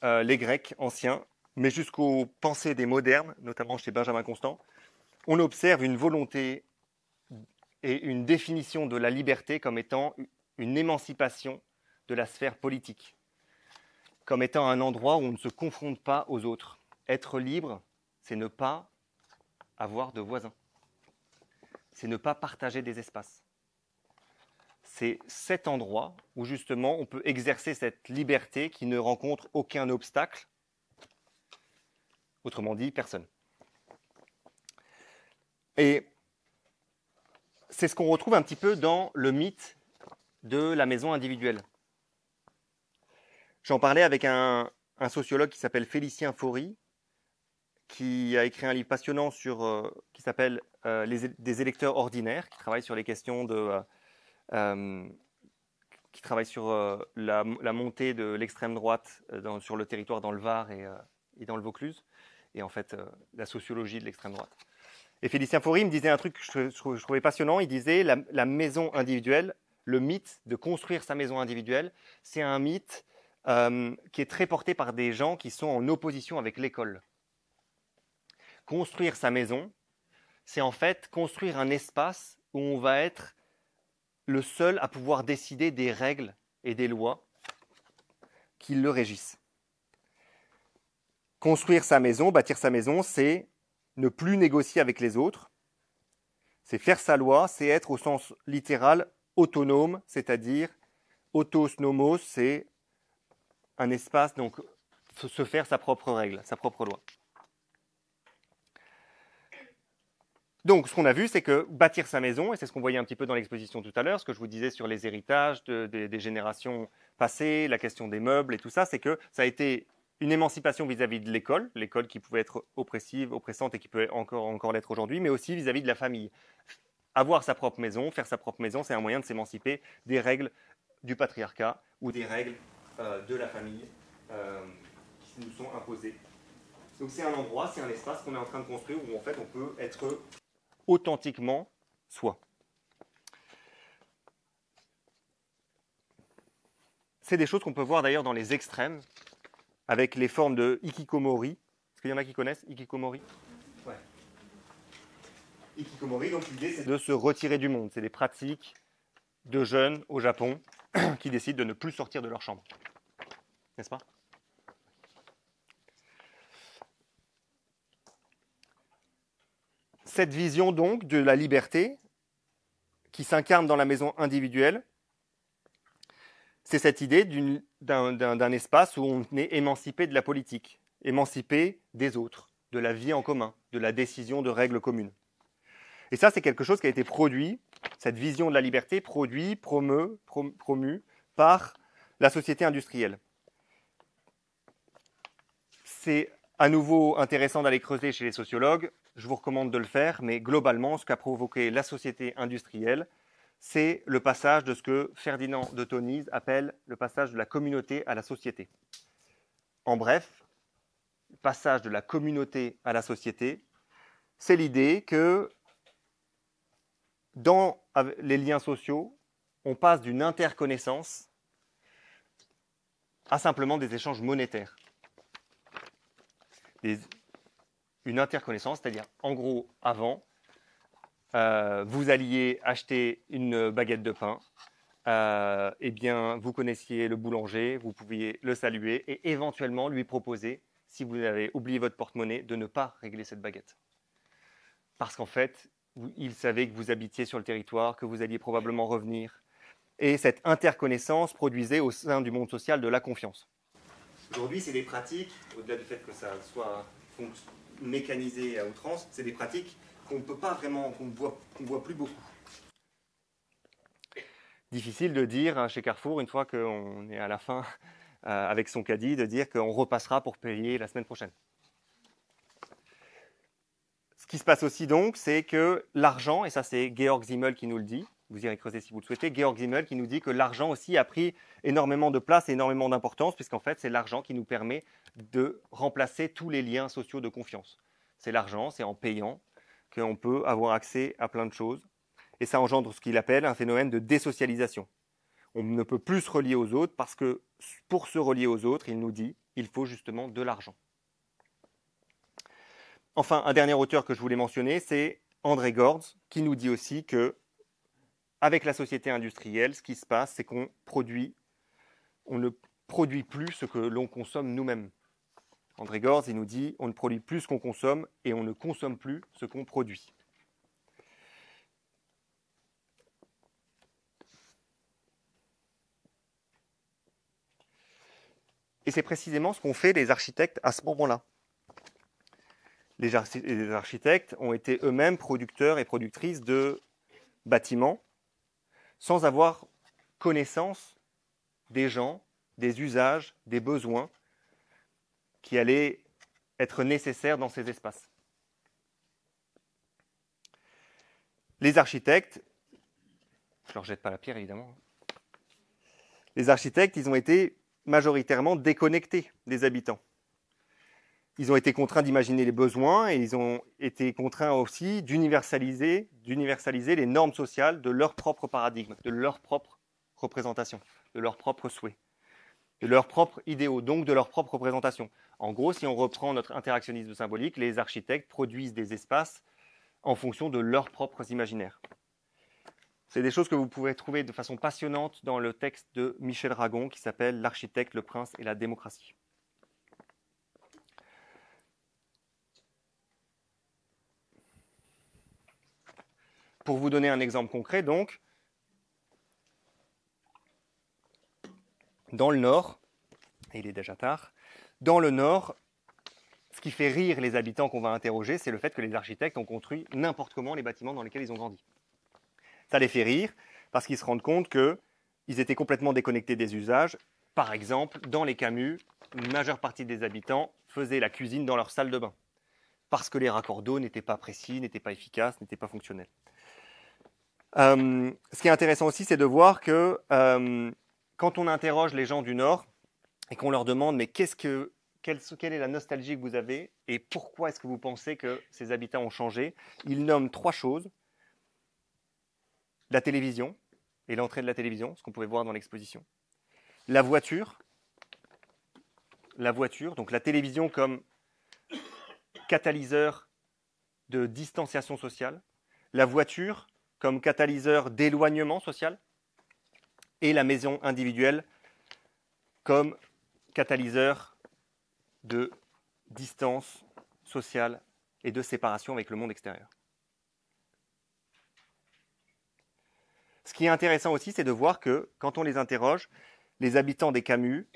les Grecs anciens, mais jusqu'aux pensées des modernes, notamment chez Benjamin Constant, on observe une volonté et une définition de la liberté comme étant une émancipation de la sphère politique, comme étant un endroit où on ne se confronte pas aux autres. Être libre, c'est ne pas avoir de voisins. C'est ne pas partager des espaces. C'est cet endroit où justement on peut exercer cette liberté qui ne rencontre aucun obstacle. Autrement dit, personne. Et c'est ce qu'on retrouve un petit peu dans le mythe de la maison individuelle. J'en parlais avec un sociologue qui s'appelle Félicien Faury, qui a écrit un livre passionnant qui s'appelle Des électeurs ordinaires, qui travaille sur les questions qui travaille sur la montée de l'extrême droite sur le territoire dans le Var et dans le Vaucluse, et en fait la sociologie de l'extrême droite. Et Félicien Faury me disait un truc que je trouvais passionnant. Il disait la maison individuelle, le mythe de construire sa maison individuelle, c'est un mythe qui est très porté par des gens qui sont en opposition avec l'école. Construire sa maison, c'est en fait construire un espace où on va être le seul à pouvoir décider des règles et des lois qui le régissent. Construire sa maison, bâtir sa maison, c'est ne plus négocier avec les autres, c'est faire sa loi, c'est être au sens littéral autonome, c'est-à-dire autosnomos, c'est un espace, donc se faire sa propre règle, sa propre loi. Donc, ce qu'on a vu, c'est que bâtir sa maison, et c'est ce qu'on voyait un petit peu dans l'exposition tout à l'heure, ce que je vous disais sur les héritages des générations passées, la question des meubles et tout ça, c'est que ça a été une émancipation vis-à-vis de l'école qui pouvait être oppressive, oppressante et qui peut encore l'être aujourd'hui, mais aussi vis-à-vis de la famille. Avoir sa propre maison, faire sa propre maison, c'est un moyen de s'émanciper des règles du patriarcat ou des règles de la famille qui nous sont imposées. Donc c'est un endroit, c'est un espace qu'on est en train de construire où en fait on peut être authentiquement soi. C'est des choses qu'on peut voir d'ailleurs dans les extrêmes, avec les formes de hikikomori. Est-ce qu'il y en a qui connaissent hikikomori? Ouais. Hikikomori, donc l'idée c'est de se retirer du monde. C'est des pratiques de jeunes au Japon qui décident de ne plus sortir de leur chambre. N'est-ce pas? Cette vision donc de la liberté qui s'incarne dans la maison individuelle, c'est cette idée d'un espace où on est émancipé de la politique, émancipé des autres, de la vie en commun, de la décision de règles communes. Et ça, c'est quelque chose qui a été produit, cette vision de la liberté, promue par la société industrielle. C'est à nouveau intéressant d'aller creuser chez les sociologues. Je vous recommande de le faire, mais globalement, ce qu'a provoqué la société industrielle, c'est le passage de ce que Ferdinand de Tönnies appelle le passage de la communauté à la société. En bref, le passage de la communauté à la société, c'est l'idée que dans les liens sociaux, on passe d'une interconnaissance à simplement des échanges monétaires. Une interconnaissance, c'est-à-dire, en gros, avant, vous alliez acheter une baguette de pain, eh bien, vous connaissiez le boulanger, vous pouviez le saluer et éventuellement lui proposer, si vous avez oublié votre porte-monnaie, de ne pas régler cette baguette. Parce qu'en fait, il savait que vous habitiez sur le territoire, que vous alliez probablement revenir. Et cette interconnaissance produisait au sein du monde social de la confiance. Aujourd'hui, c'est des pratiques, au-delà du fait que ça soit mécanisé à outrance, c'est des pratiques qu'on ne peut pas vraiment, qu'on voit plus beaucoup. Difficile de dire chez Carrefour, une fois qu'on est à la fin avec son caddie, de dire qu'on repassera pour payer la semaine prochaine. Ce qui se passe aussi donc, c'est que l'argent, et ça c'est Georg Simmel qui nous le dit, vous irez creuser si vous le souhaitez, Georg Simmel qui nous dit que l'argent aussi a pris énormément de place et énormément d'importance, puisqu'en fait c'est l'argent qui nous permet de remplacer tous les liens sociaux de confiance. C'est l'argent, c'est en payant qu'on peut avoir accès à plein de choses. Et ça engendre ce qu'il appelle un phénomène de désocialisation. On ne peut plus se relier aux autres parce que pour se relier aux autres, il nous dit, il faut justement de l'argent. Enfin, un dernier auteur que je voulais mentionner, c'est André Gorz, qui nous dit aussi que avec la société industrielle, ce qui se passe, c'est qu'on produit, on ne produit plus ce que l'on consomme nous-mêmes. André Gorz, il nous dit, on ne produit plus ce qu'on consomme et on ne consomme plus ce qu'on produit. Et c'est précisément ce qu'ont fait les architectes à ce moment-là. Les architectes ont été eux-mêmes producteurs et productrices de bâtiments sans avoir connaissance des gens, des usages, des besoins qui allaient être nécessaires dans ces espaces. Les architectes, je ne leur jette pas la pierre évidemment, les architectes, ils ont été majoritairement déconnectés des habitants. Ils ont été contraints d'imaginer les besoins et ils ont été contraints aussi d'universaliser les normes sociales de leur propre paradigme, de leur propre représentation, de leurs propres souhaits, de leurs propres idéaux, donc de leur propre représentation. En gros, si on reprend notre interactionnisme symbolique, les architectes produisent des espaces en fonction de leurs propres imaginaires. C'est des choses que vous pouvez trouver de façon passionnante dans le texte de Michel Ragon qui s'appelle « L'architecte, le prince et la démocratie ». Pour vous donner un exemple concret, donc, dans le Nord, et il est déjà tard, dans le Nord, ce qui fait rire les habitants qu'on va interroger, c'est le fait que les architectes ont construit n'importe comment les bâtiments dans lesquels ils ont grandi. Ça les fait rire parce qu'ils se rendent compte qu'ils étaient complètement déconnectés des usages. Par exemple, dans les Camus, une majeure partie des habitants faisaient la cuisine dans leur salle de bain parce que les raccords d'eau n'étaient pas précis, n'étaient pas efficaces, n'étaient pas fonctionnels. Ce qui est intéressant aussi, c'est de voir que quand on interroge les gens du Nord et qu'on leur demande mais quelle est la nostalgie que vous avez et pourquoi est-ce que vous pensez que ces habitats ont changé, ils nomment 3 choses. La télévision et l'entrée de la télévision, ce qu'on pouvait voir dans l'exposition. La voiture, donc la télévision comme catalyseur de distanciation sociale, la voiture comme catalyseur d'éloignement social, et la maison individuelle comme catalyseur de distance sociale et de séparation avec le monde extérieur. Ce qui est intéressant aussi, c'est de voir que quand on les interroge, les habitants des Camus,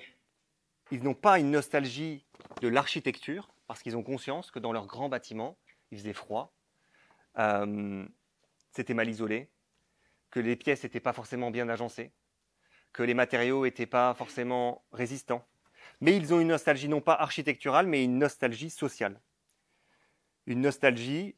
ils n'ont pas une nostalgie de l'architecture, parce qu'ils ont conscience que dans leurs grands bâtiments, il faisait froid, c'était mal isolé, que les pièces n'étaient pas forcément bien agencées, que les matériaux n'étaient pas forcément résistants. Mais ils ont une nostalgie non pas architecturale, mais une nostalgie sociale. Une nostalgie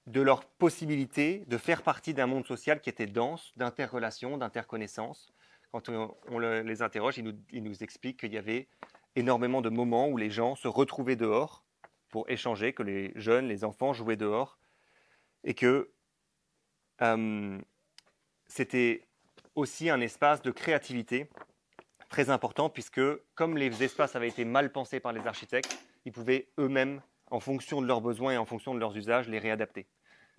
de leur possibilité de faire partie d'un monde social qui était dense, d'interrelations, d'interconnaissances. Quand on les interroge, ils nous expliquent qu'il y avait énormément de moments où les gens se retrouvaient dehors pour échanger, que les jeunes, les enfants jouaient dehors, et que c'était aussi un espace de créativité très important, puisque comme les espaces avaient été mal pensés par les architectes, ils pouvaient eux-mêmes, en fonction de leurs besoins et en fonction de leurs usages, les réadapter.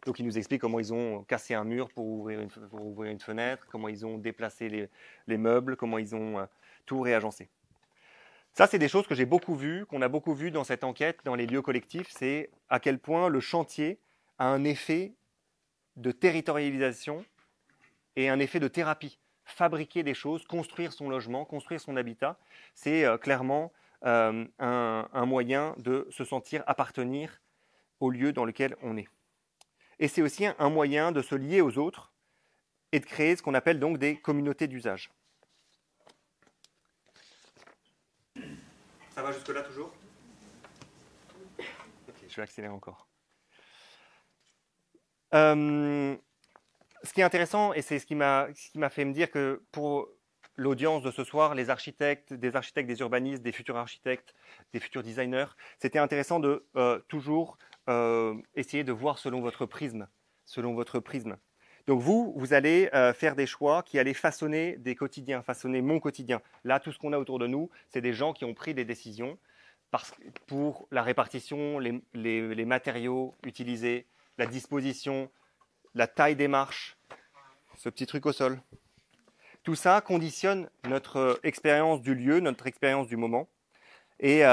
Donc ils nous expliquent comment ils ont cassé un mur pour ouvrir une fenêtre, comment ils ont déplacé les meubles, comment ils ont tout réagencé. Ça, c'est des choses que j'ai beaucoup vues, qu'on a beaucoup vues dans cette enquête, dans les lieux collectifs, c'est à quel point le chantier a un effet de territorialisation et un effet de thérapie. Fabriquer des choses, construire son logement, construire son habitat, c'est clairement un moyen de se sentir appartenir au lieu dans lequel on est. Et c'est aussi un moyen de se lier aux autres et de créer ce qu'on appelle donc des communautés d'usage. Ça va jusque-là toujours ? Ok, je vais accélérer encore. Ce qui est intéressant, et c'est ce qui m'a fait me dire que pour l'audience de ce soir, les architectes, des urbanistes, des futurs architectes, des futurs designers, c'était intéressant de toujours essayer de voir selon votre prisme. Donc vous allez faire des choix qui allaient façonner des quotidiens, façonner mon quotidien. Là, tout ce qu'on a autour de nous, c'est des gens qui ont pris des décisions pour la répartition, les matériaux utilisés, la disposition, la taille des marches, ce petit truc au sol. Tout ça conditionne notre expérience du lieu, notre expérience du moment. Et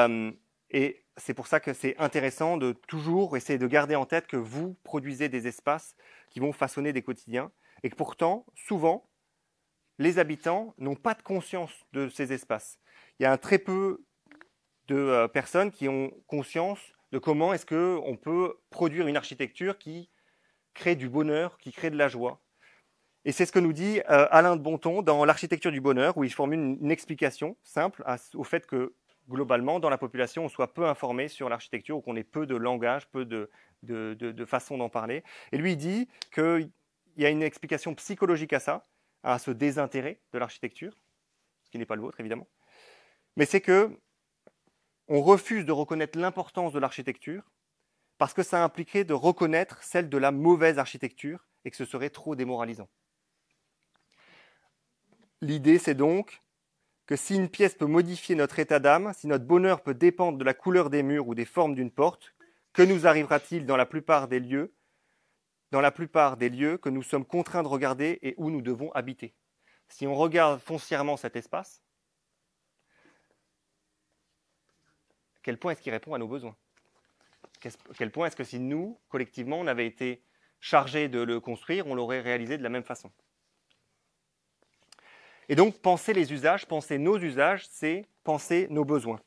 c'est pour ça que c'est intéressant de toujours essayer de garder en tête que vous produisez des espaces qui vont façonner des quotidiens et que pourtant, souvent, les habitants n'ont pas de conscience de ces espaces. Il y a très peu de personnes qui ont conscience de comment est-ce qu'on peut produire une architecture qui crée du bonheur, qui crée de la joie. Et c'est ce que nous dit Alain de Bonton dans L'architecture du bonheur, où il formule une explication simple au fait que, globalement, dans la population, on soit peu informé sur l'architecture ou qu'on ait peu de langage, peu de façon d'en parler. Et lui, il dit qu'il y a une explication psychologique à ça, à ce désintérêt de l'architecture, ce qui n'est pas le vôtre, évidemment. Mais c'est que on refuse de reconnaître l'importance de l'architecture parce que ça impliquerait de reconnaître celle de la mauvaise architecture et que ce serait trop démoralisant. L'idée, c'est donc que si une pièce peut modifier notre état d'âme, si notre bonheur peut dépendre de la couleur des murs ou des formes d'une porte, que nous arrivera-t-il dans la plupart des lieux que nous sommes contraints de regarder et où nous devons habiter? Si on regarde foncièrement cet espace, à quel point est-ce qu'il répond à nos besoins? À quel point est-ce que si nous, collectivement, on avait été chargés de le construire, on l'aurait réalisé de la même façon? Et donc, penser les usages, penser nos usages, c'est penser nos besoins.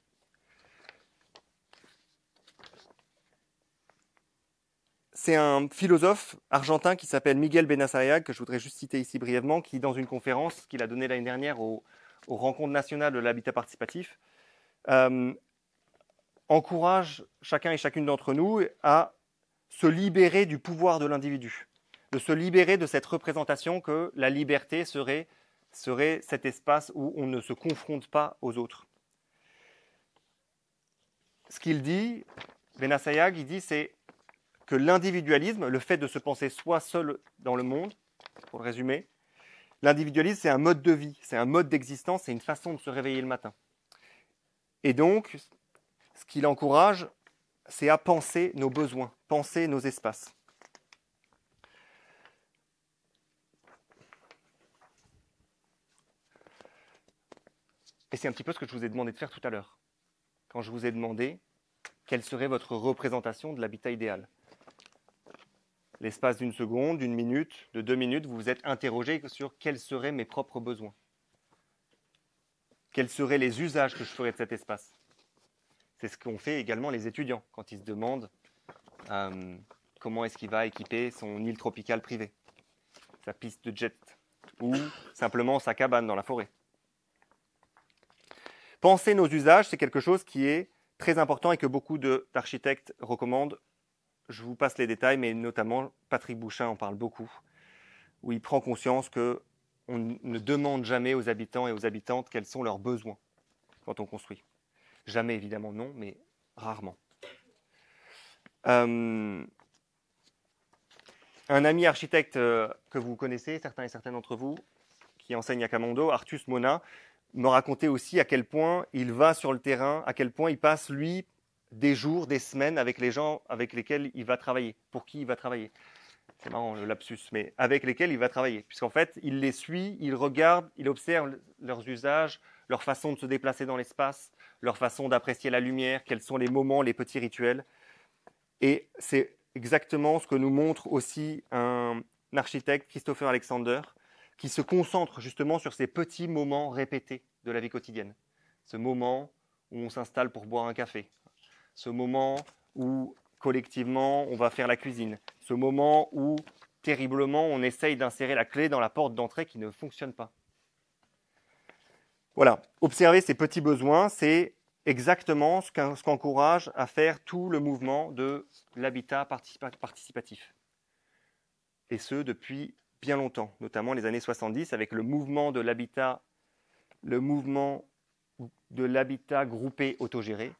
C'est un philosophe argentin qui s'appelle Miguel Benassayag, que je voudrais juste citer ici brièvement, qui, dans une conférence qu'il a donnée l'année dernière aux rencontres nationales de l'habitat participatif, encourage chacun et chacune d'entre nous à se libérer du pouvoir de l'individu, de se libérer de cette représentation que la liberté serait cet espace où on ne se confronte pas aux autres. Ce qu'il dit, Benassayag, il dit, c'est que l'individualisme, le fait de se penser soi seul dans le monde, pour le résumer, l'individualisme, c'est un mode de vie, c'est un mode d'existence, c'est une façon de se réveiller le matin. Et donc, ce qu'il encourage, c'est à penser nos besoins, penser nos espaces. Et c'est un petit peu ce que je vous ai demandé de faire tout à l'heure, quand je vous ai demandé quelle serait votre représentation de l'habitat idéal. L'espace d'une seconde, d'une minute, de 2 minutes, vous vous êtes interrogé sur quels seraient mes propres besoins. Quels seraient les usages que je ferais de cet espace? C'est ce qu'ont fait également les étudiants quand ils se demandent comment est-ce qu'il va équiper son île tropicale privée, sa piste de jet ou simplement sa cabane dans la forêt. Penser nos usages, c'est quelque chose qui est très important et que beaucoup d'architectes recommandent. Je vous passe les détails, mais notamment Patrick Bouchain en parle beaucoup, où il prend conscience qu'on ne demande jamais aux habitants et aux habitantes quels sont leurs besoins quand on construit. Jamais, évidemment, non, mais rarement. Un ami architecte que vous connaissez, certains et certaines d'entre vous, qui enseigne à Camondo, Artus Mona, me racontait aussi à quel point il va sur le terrain, à quel point il passe, lui, des jours, des semaines avec les gens avec lesquels il va travailler, pour qui il va travailler. C'est marrant le lapsus, mais avec lesquels il va travailler. Puisqu'en fait, il les suit, il regarde, il observe leurs usages, leur façon de se déplacer dans l'espace, leur façon d'apprécier la lumière, quels sont les moments, les petits rituels. Et c'est exactement ce que nous montre aussi un architecte, Christopher Alexander, qui se concentre justement sur ces petits moments répétés de la vie quotidienne. Ce moment où on s'installe pour boire un café. Ce moment où, collectivement, on va faire la cuisine. Ce moment où, terriblement, on essaye d'insérer la clé dans la porte d'entrée qui ne fonctionne pas. Voilà, observer ces petits besoins, c'est exactement ce qu'encourage à faire tout le mouvement de l'habitat participatif. Et ce, depuis bien longtemps, notamment les années 70, avec le mouvement de l'habitat groupé autogéré,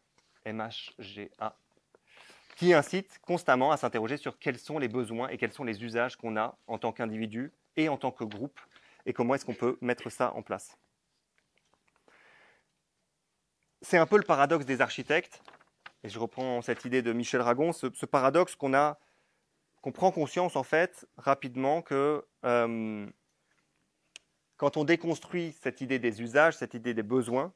MHGA, qui incite constamment à s'interroger sur quels sont les besoins et quels sont les usages qu'on a en tant qu'individu et en tant que groupe, et comment est-ce qu'on peut mettre ça en place. C'est un peu le paradoxe des architectes, et je reprends cette idée de Michel Ragon, ce paradoxe qu'on prend conscience en fait rapidement que quand on déconstruit cette idée des usages, cette idée des besoins,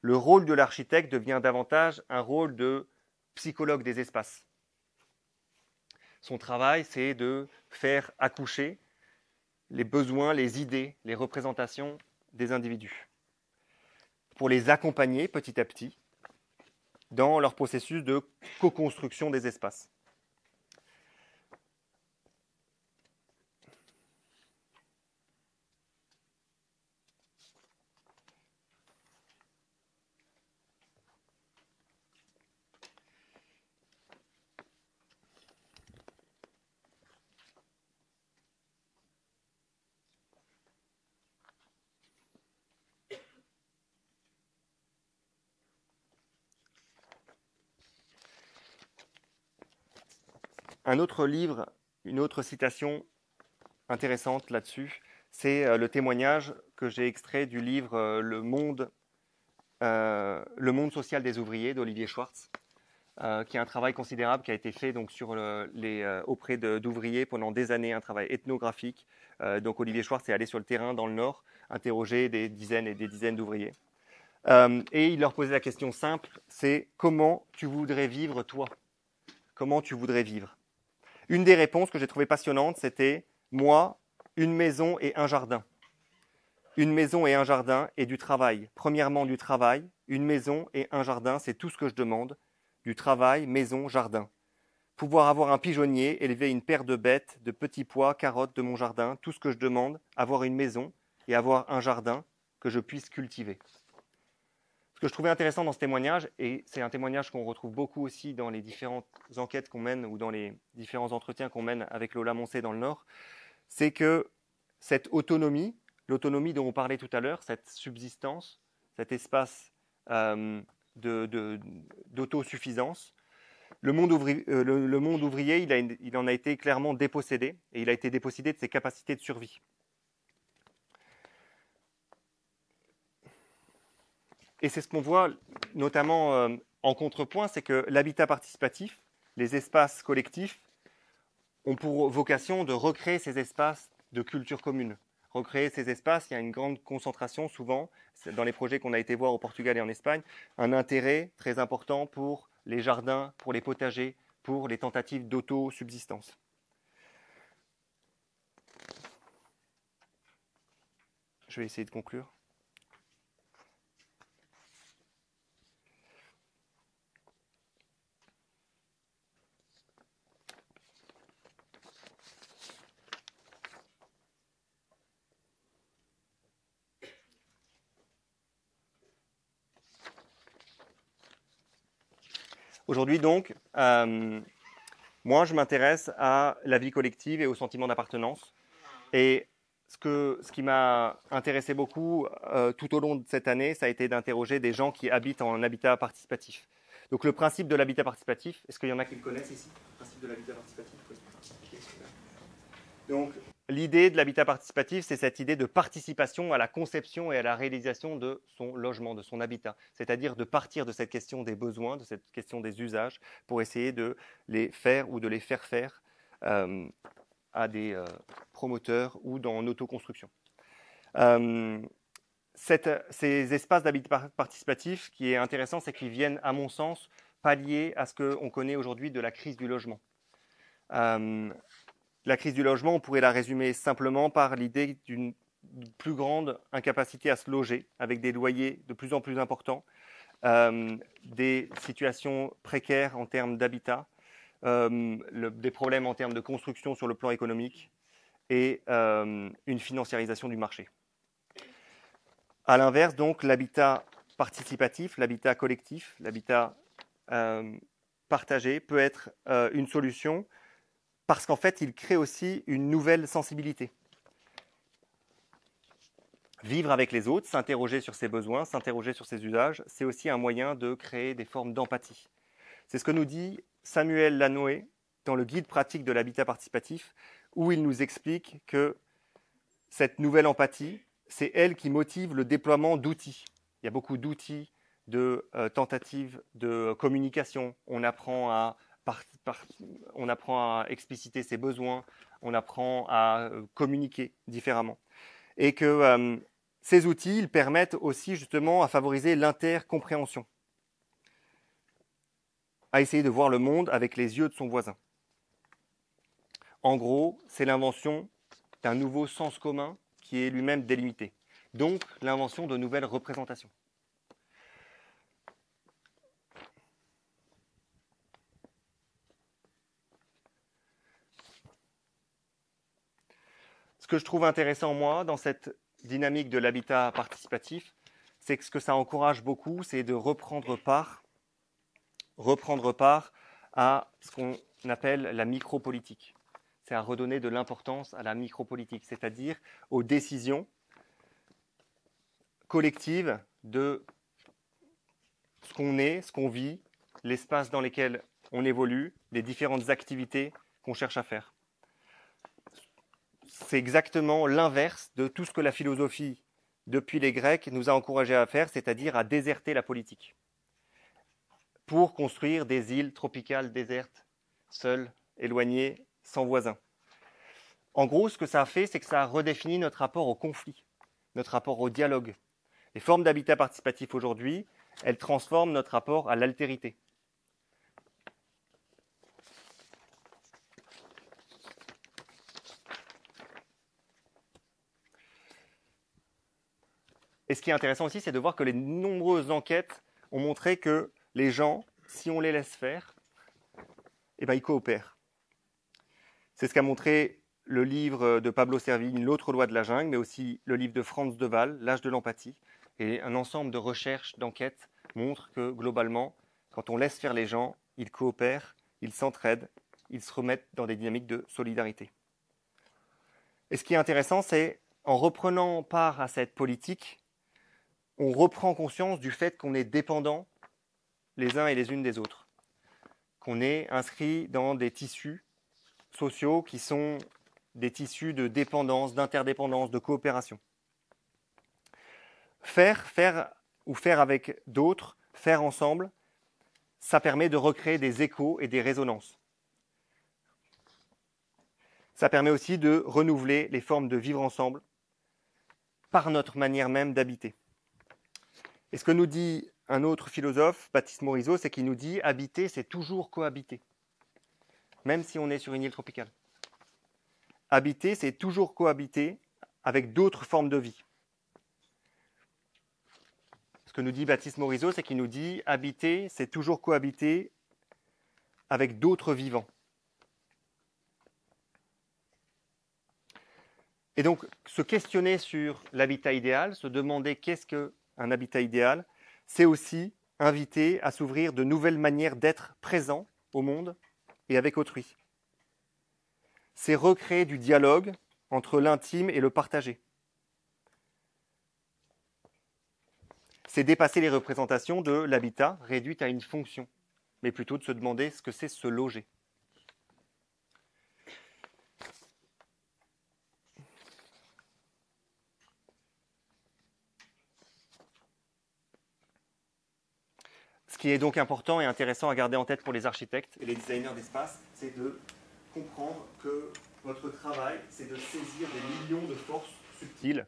le rôle de l'architecte devient davantage un rôle de psychologue des espaces. Son travail, c'est de faire accoucher les besoins, les idées, les représentations des individus, pour les accompagner petit à petit dans leur processus de co-construction des espaces. Un autre livre, une autre citation intéressante là-dessus, c'est le témoignage que j'ai extrait du livre Le monde social des ouvriers d'Olivier Schwartz, qui est un travail considérable qui a été fait donc, auprès d'ouvriers pendant des années, un travail ethnographique. Donc Olivier Schwartz est allé sur le terrain dans le Nord, interroger des dizaines et des dizaines d'ouvriers. Et il leur posait la question simple, c'est comment tu voudrais vivre toi? Comment tu voudrais vivre? Une des réponses que j'ai trouvée passionnante, c'était « Moi, une maison et un jardin ». Une maison et un jardin et du travail. Premièrement, du travail. Une maison et un jardin, c'est tout ce que je demande. Du travail, maison, jardin. Pouvoir avoir un pigeonnier, élever une paire de bêtes, de petits pois, carottes de mon jardin, tout ce que je demande, avoir une maison et avoir un jardin que je puisse cultiver. Ce que je trouvais intéressant dans ce témoignage, et c'est un témoignage qu'on retrouve beaucoup aussi dans les différentes enquêtes qu'on mène ou dans les différents entretiens qu'on mène avec Lola Moncé dans le Nord, c'est que cette autonomie, l'autonomie dont on parlait tout à l'heure, cette subsistance, cet espace d'autosuffisance, le monde ouvrier, il en a été clairement dépossédé, et il a été dépossédé de ses capacités de survie. Et c'est ce qu'on voit notamment en contrepoint, c'est que l'habitat participatif, les espaces collectifs, ont pour vocation de recréer ces espaces de culture commune. Recréer ces espaces, il y a une grande concentration souvent, dans les projets qu'on a été voir au Portugal et en Espagne, un intérêt très important pour les jardins, pour les potagers, pour les tentatives d'auto-subsistance. Je vais essayer de conclure. Aujourd'hui donc, moi je m'intéresse à la vie collective et au sentiment d'appartenance. Et ce qui m'a intéressé beaucoup tout au long de cette année, ça a été d'interroger des gens qui habitent en habitat participatif. Donc le principe de l'habitat participatif, est-ce qu'il y en a qui le connaissent ici, le principe de l'habitat participatif? Donc l'idée de l'habitat participatif, c'est cette idée de participation à la conception et à la réalisation de son logement, de son habitat. C'est-à-dire de partir de cette question des besoins, de cette question des usages, pour essayer de les faire ou de les faire faire à des promoteurs ou dans l'autoconstruction. Ces espaces d'habitat participatif, ce qui est intéressant, c'est qu'ils viennent, à mon sens, pallier à ce qu'on connaît aujourd'hui de la crise du logement. La crise du logement, on pourrait la résumer simplement par l'idée d'une plus grande incapacité à se loger, avec des loyers de plus en plus importants, des situations précaires en termes d'habitat, des problèmes en termes de construction sur le plan économique et une financiarisation du marché. À l'inverse, donc, l'habitat participatif, l'habitat collectif, l'habitat partagé peut être une solution parce qu'en fait, il crée aussi une nouvelle sensibilité. Vivre avec les autres, s'interroger sur ses besoins, s'interroger sur ses usages, c'est aussi un moyen de créer des formes d'empathie. C'est ce que nous dit Samuel Lanoé dans le guide pratique de l'habitat participatif, où il nous explique que cette nouvelle empathie, c'est elle qui motive le déploiement d'outils. Il y a beaucoup d'outils, de tentatives de communication. On apprend à expliciter ses besoins, on apprend à communiquer différemment. et que ces outils ils permettent aussi justement à favoriser l'intercompréhension, à essayer de voir le monde avec les yeux de son voisin. En gros, c'est l'invention d'un nouveau sens commun qui est lui-même délimité. Donc, l'invention de nouvelles représentations. Ce que je trouve intéressant, moi, dans cette dynamique de l'habitat participatif, c'est que ce que ça encourage beaucoup, c'est de reprendre part à ce qu'on appelle la micropolitique. C'est à redonner de l'importance à la micropolitique, c'est-à-dire aux décisions collectives de ce qu'on est, ce qu'on vit, l'espace dans lequel on évolue, les différentes activités qu'on cherche à faire. C'est exactement l'inverse de tout ce que la philosophie, depuis les Grecs, nous a encouragés à faire, c'est-à-dire à déserter la politique, pour construire des îles tropicales désertes, seules, éloignées, sans voisins. En gros, ce que ça a fait, c'est que ça a redéfini notre rapport au conflit, notre rapport au dialogue. Les formes d'habitat participatif aujourd'hui, elles transforment notre rapport à l'altérité. Et ce qui est intéressant aussi, c'est de voir que les nombreuses enquêtes ont montré que les gens, si on les laisse faire, eh ben, ils coopèrent. C'est ce qu'a montré le livre de Pablo Servigne, L'autre loi de la jungle, mais aussi le livre de Franz de Waal, L'âge de l'empathie. Et un ensemble de recherches, d'enquêtes montrent que globalement, quand on laisse faire les gens, ils coopèrent, ils s'entraident, ils se remettent dans des dynamiques de solidarité. Et ce qui est intéressant, c'est en reprenant part à cette politique, on reprend conscience du fait qu'on est dépendants les uns et les unes des autres, qu'on est inscrit dans des tissus sociaux qui sont des tissus de dépendance, d'interdépendance, de coopération. Faire avec d'autres, faire ensemble, ça permet de recréer des échos et des résonances. Ça permet aussi de renouveler les formes de vivre ensemble par notre manière même d'habiter. Et ce que nous dit un autre philosophe, Baptiste Morisot, c'est qu'il nous dit « habiter, c'est toujours cohabiter », même si on est sur une île tropicale. Habiter, c'est toujours cohabiter avec d'autres formes de vie. Ce que nous dit Baptiste Morisot, c'est qu'il nous dit « habiter, c'est toujours cohabiter avec d'autres vivants ». Et donc, se questionner sur l'habitat idéal, se demander qu'est-ce qu'un habitat idéal, c'est aussi inviter à s'ouvrir de nouvelles manières d'être présent au monde et avec autrui. C'est recréer du dialogue entre l'intime et le partagé. C'est dépasser les représentations de l'habitat réduite à une fonction, mais plutôt de se demander ce que c'est se loger. Ce qui est donc important et intéressant à garder en tête pour les architectes et les designers d'espace, c'est de comprendre que votre travail, c'est de saisir des millions de forces subtiles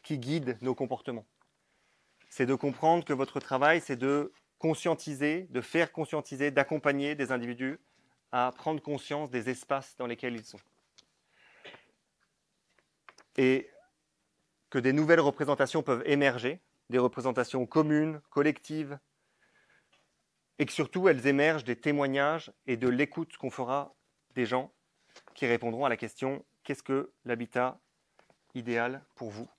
qui guident nos comportements. C'est de comprendre que votre travail, c'est de conscientiser, de faire conscientiser, d'accompagner des individus à prendre conscience des espaces dans lesquels ils sont. Et que des nouvelles représentations peuvent émerger, des représentations communes, collectives, et que surtout elles émergent des témoignages et de l'écoute qu'on fera des gens qui répondront à la question « Qu'est-ce que l'habitat idéal pour vous ?»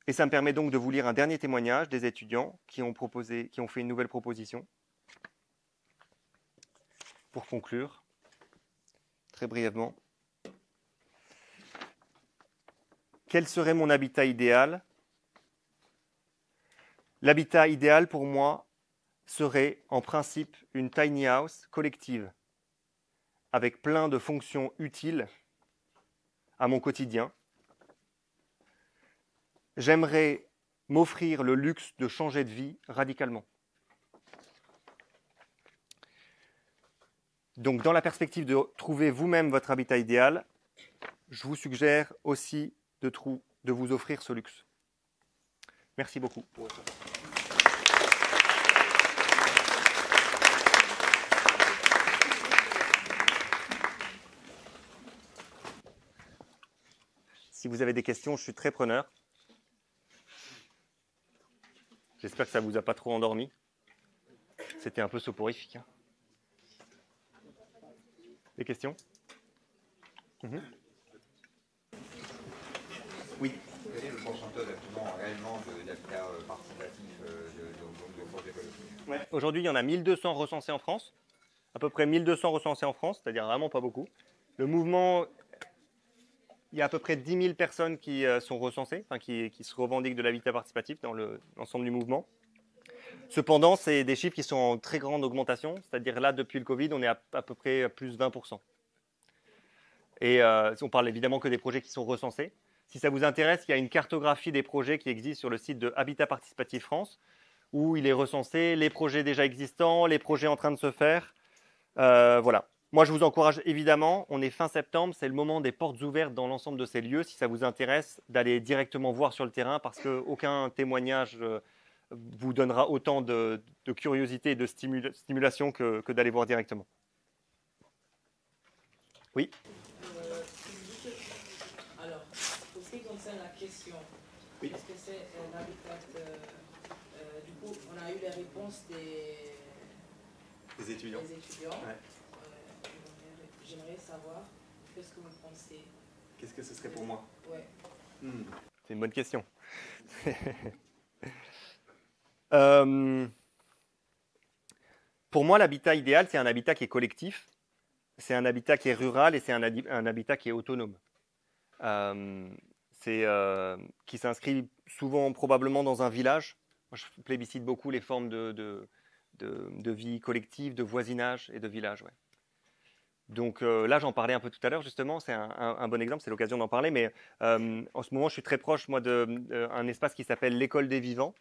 Et ça me permet donc de vous lire un dernier témoignage des étudiants qui ont fait une nouvelle proposition. Pour conclure, très brièvement, quel serait mon habitat idéal ? L'habitat idéal pour moi serait en principe une tiny house collective avec plein de fonctions utiles à mon quotidien. J'aimerais m'offrir le luxe de changer de vie radicalement. Donc, dans la perspective de trouver vous-même votre habitat idéal, je vous suggère aussi de vous offrir ce luxe. Merci beaucoup. Si vous avez des questions, je suis très preneur. J'espère que ça ne vous a pas trop endormi. C'était un peu soporifique. Hein. Des questions? Oui. Quel est le pourcentage actuellement réellement d'habitat participatif de projets collectifs? Aujourd'hui, il y en a 1200 recensés en France. À peu près 1200 recensés en France, c'est-à-dire vraiment pas beaucoup. Le mouvement, il y a à peu près 10 000 personnes qui sont recensées, enfin qui se revendiquent de l'habitat participatif dans l'ensemble du mouvement. Cependant, c'est des chiffres qui sont en très grande augmentation, c'est-à-dire là, depuis le Covid, on est à peu près plus 20%. Et on parle évidemment que des projets qui sont recensés. Si ça vous intéresse, il y a une cartographie des projets qui existent sur le site de Habitat Participatif France, où il est recensé les projets déjà existants, les projets en train de se faire. Voilà. Moi, je vous encourage évidemment, on est fin septembre, c'est le moment des portes ouvertes dans l'ensemble de ces lieux. Si ça vous intéresse, d'aller directement voir sur le terrain, parce qu'aucun témoignage vous donnera autant de curiosité et de stimulation que d'aller voir directement. Oui. Alors, pour ce qui concerne la question, oui. Est-ce que c'est un habitat du coup, on a eu les réponses des étudiants. Ouais. J'aimerais savoir qu'est-ce que vous pensez. Qu'est-ce que ce serait pour moi? Ouais. C'est une bonne question. Pour moi, l'habitat idéal, c'est un habitat qui est collectif, c'est un habitat qui est rural et c'est un habitat qui est autonome. Qui s'inscrit souvent probablement dans un village. Moi, je plébiscite beaucoup les formes de vie collective, de voisinage et de village. Ouais. Donc là, j'en parlais un peu tout à l'heure, justement, c'est un bon exemple, c'est l'occasion d'en parler, mais en ce moment, je suis très proche, moi, d'un espace qui s'appelle l'École des Vivants,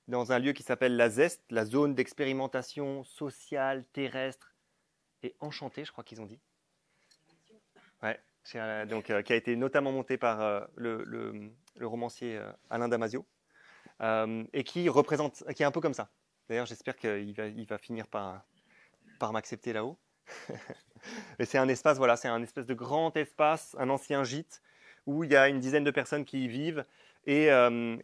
dans un lieu qui s'appelle la ZEST, la zone d'expérimentation sociale, terrestre et enchantée, je crois qu'ils ont dit. Ouais, donc, qui a été notamment monté par le romancier Alain Damasio, et qui est un peu comme ça. D'ailleurs, j'espère qu'il va finir par m'accepter là-haut. Et c'est un espace, voilà, c'est un espèce de grand espace, un ancien gîte, où il y a une dizaine de personnes qui y vivent et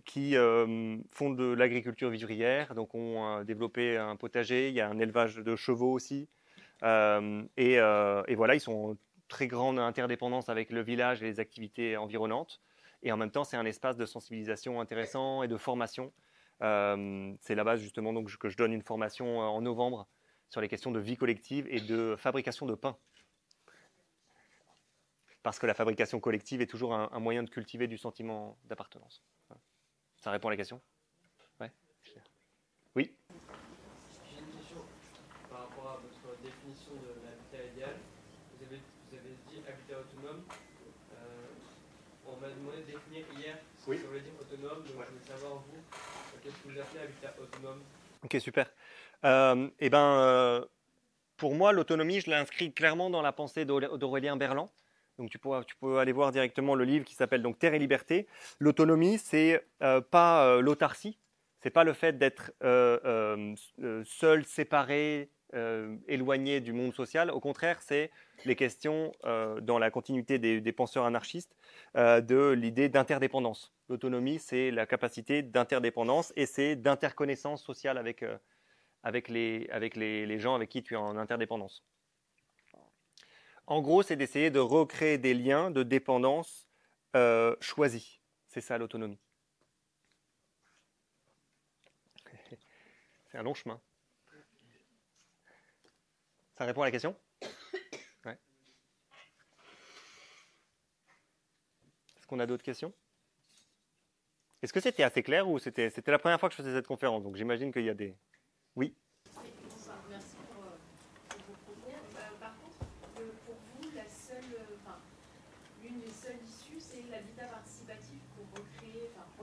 qui font de l'agriculture vivrière, donc ont développé un potager, il y a un élevage de chevaux aussi, et voilà, ils sont en très grande interdépendance avec le village et les activités environnantes, et en même temps, c'est un espace de sensibilisation intéressant et de formation. C'est là-bas justement donc, que je donne une formation en novembre sur les questions de vie collective et de fabrication de pain. Parce que la fabrication collective est toujours un moyen de cultiver du sentiment d'appartenance. Ça répond à la question? Ouais. Oui. J'ai une question par rapport à votre définition de l'habitat idéal. Vous avez dit habitat autonome. On m'a demandé de définir hier ce que ça voulait dire autonome. Donc je voulais savoir, vous, qu'est-ce que vous appelez habitat autonome? Ok, super. Pour moi, l'autonomie, je l'inscris clairement dans la pensée d'Aurélien Berland. Donc, tu peux aller voir directement le livre qui s'appelle donc Terre et Liberté. L'autonomie, c'est pas l'autarcie, c'est pas le fait d'être seul, séparé, éloigné du monde social. Au contraire, c'est les questions, dans la continuité des penseurs anarchistes, de l'idée d'interdépendance. L'autonomie, c'est la capacité d'interdépendance et c'est d'interconnaissance sociale avec les gens avec qui tu es en interdépendance. En gros, c'est d'essayer de recréer des liens de dépendance choisis. C'est ça l'autonomie. C'est un long chemin. Ça répond à la question? Ouais. Est-ce qu'on a d'autres questions? Est-ce que c'était assez clair ou c'était la première fois que je faisais cette conférence? Donc j'imagine qu'il y a des... Oui. Merci pour vos propos. Par contre, pour vous, l'une des seules issues, c'est l'habitat participatif pour